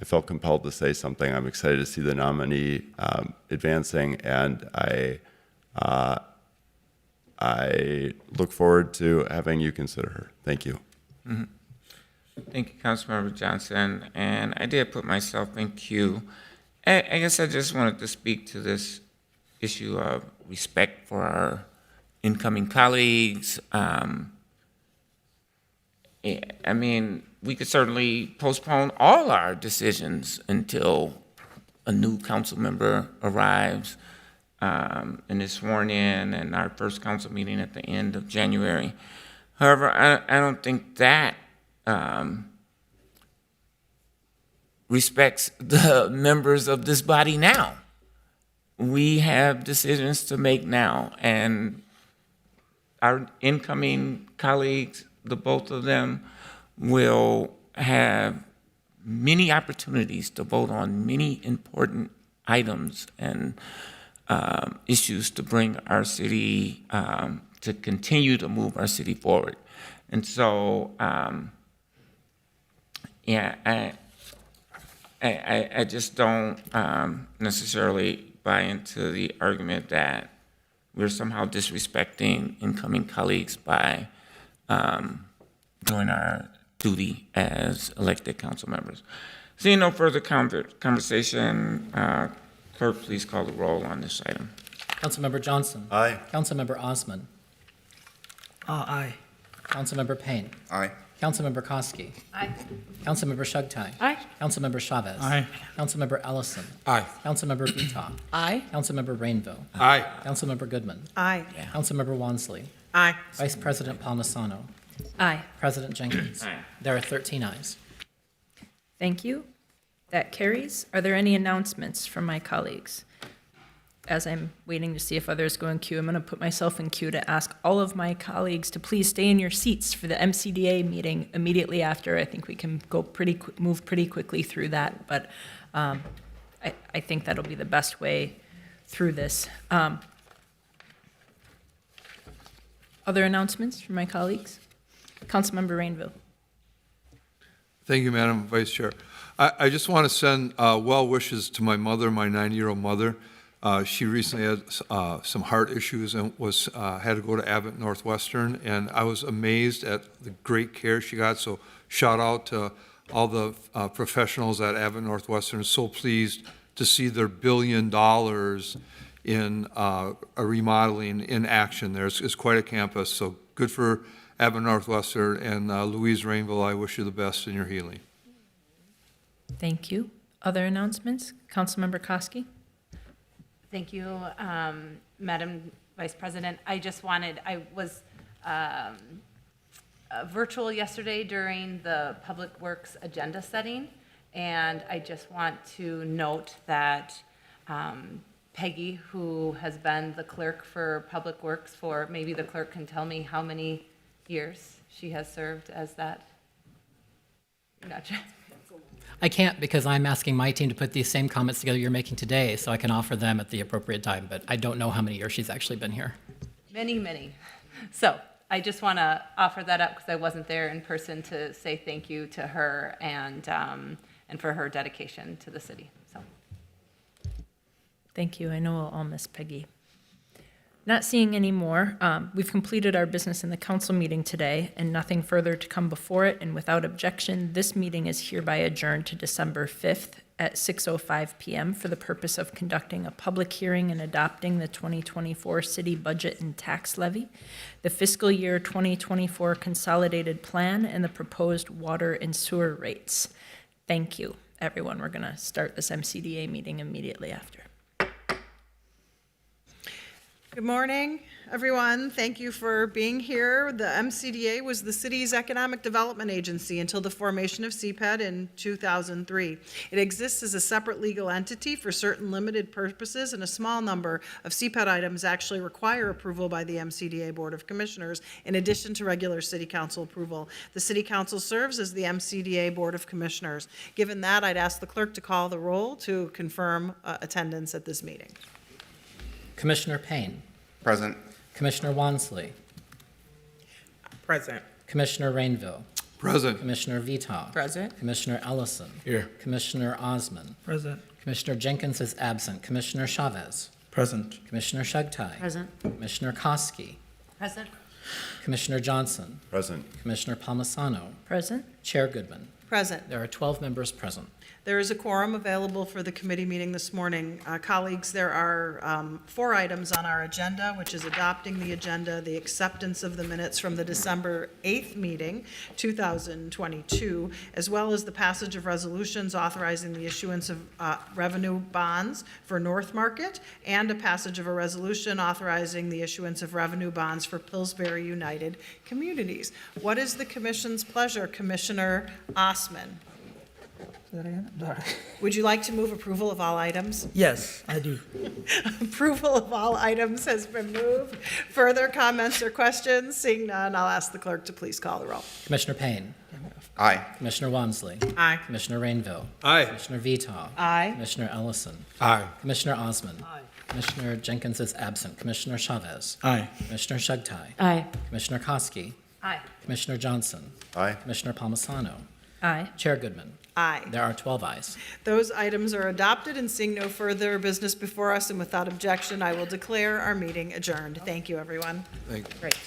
I felt compelled to say something. I'm excited to see the nominee advancing, and I look forward to having you consider her. Thank you. Mm-hmm. Thank you, Councilmember Johnson. And I did put myself in queue. I guess I just wanted to speak to this issue of respect for our incoming colleagues. I mean, we could certainly postpone all our decisions until a new council member arrives and is sworn in, and our first council meeting at the end of January. However, I don't think that respects the members of this body now. We have decisions to make now, and our incoming colleagues, the both of them, will have many opportunities to vote on many important items and issues to bring our city, to continue to move our city forward. And so, I just don't necessarily buy into the argument that we're somehow disrespecting incoming colleagues by doing our duty as elected council members. Seeing no further conversation, clerk, please call the roll on this item. Councilmember Johnson. Aye. Councilmember Osman. Aye. Councilmember Payne. Aye. Councilmember Koski. Aye. Councilmember Shugtai. Aye. Councilmember Chavez. Aye. Councilmember Ellison. Aye. Councilmember Vita. Aye. Councilmember Rainville. Aye. Councilmember Goodman. Aye. Councilmember Wansley. Aye. Vice President Palmisano. Aye. President Jenkins. Aye. There are 13 ayes. Thank you. That carries. Are there any announcements from my colleagues? As I'm waiting to see if others go in queue, I'm going to put myself in queue to ask all of my colleagues to please stay in your seats for the MCDA meeting immediately after. I think we can go move pretty quickly through that, but I think that'll be the best way through this. Other announcements from my colleagues? Councilmember Rainville. Thank you, Madam Vice Chair. I just want to send well wishes to my mother, my 90-year-old mother. She recently had some heart issues and had to go to Abbott Northwestern, and I was amazed at the great care she got. So shout out to all the professionals at Abbott Northwestern. So pleased to see their $1 billion in a remodeling in action there. It's quite a campus, so good for Abbott Northwestern. And Louise Rainville, I wish you the best in your healing. Thank you. Other announcements? Councilmember Koski? Thank you, Madam Vice President. I was virtual yesterday during the Public Works agenda setting, and I just want to note that Peggy, who has been the clerk for Public Works for, maybe the clerk can tell me how many years she has served as that? You're not sure? I can't because I'm asking my team to put these same comments together you're making today so I can offer them at the appropriate time, but I don't know how many years she's actually been here. Many, many. So I just want to offer that up because I wasn't there in person to say thank you to her and for her dedication to the city. So. Thank you. I know we'll all miss Peggy. Not seeing any more, we've completed our business in the council meeting today and nothing further to come before it. And without objection, this meeting is hereby adjourned to December 5th at 6:05 p.m. for the purpose of conducting a public hearing and adopting the 2024 city budget and tax levy, the fiscal year 2024 consolidated plan, and the proposed water and sewer rates. Thank you, everyone. We're going to start this MCDA meeting immediately after. Good morning, everyone. Thank you for being here. The MCDA was the city's economic development agency until the formation of CPED in 2003. It exists as a separate legal entity for certain limited purposes, and a small number of CPED items actually require approval by the MCDA Board of Commissioners, in addition to regular City Council approval. The City Council serves as the MCDA Board of Commissioners. Given that, I'd ask the clerk to call the roll to confirm attendance at this meeting. Commissioner Payne. Present. Commissioner Wansley. Present. Commissioner Rainville. Present. Commissioner Vitaw. Present. Commissioner Ellison. Here. Commissioner Osman. Present. Commissioner Jenkins is absent. Commissioner Chavez. Present. Commissioner Shugtai. Present. Commissioner Koski. Present. Commissioner Johnson. Present. Commissioner Palmisano. Present? Chair Goodman. Present. There are 12 members present. There is a quorum available for the committee meeting this morning. Colleagues, there are 4 items on our agenda, which is adopting the agenda, the acceptance of the minutes from the December 8th meeting, 2022, as well as the passage of resolutions authorizing the issuance of revenue bonds for North Market, and a passage of a resolution authorizing the issuance of revenue bonds for Pillsbury United Communities. What is the commission's pleasure, Commissioner Osman? Would you like to move approval of all items? Yes, I do. Approval of all items has been moved. Further comments or questions? Seeing none, I'll ask the clerk to please call the roll. Commissioner Payne. Aye. Commissioner Wansley. Aye. Commissioner Rainville. Aye. Commissioner Vitaw. Aye. Commissioner Ellison. Aye. Commissioner Osman. Commissioner Jenkins is absent. Commissioner Chavez. Aye. Commissioner Shugtai. Aye. Commissioner Koski. Aye. Commissioner Johnson. Aye. Commissioner Palmisano. Aye. Chair Goodman. Aye. There are 12 ayes. Those items are adopted, and seeing no further business before us and without objection, I will declare our meeting adjourned. Thank you, everyone. Thank you. Great.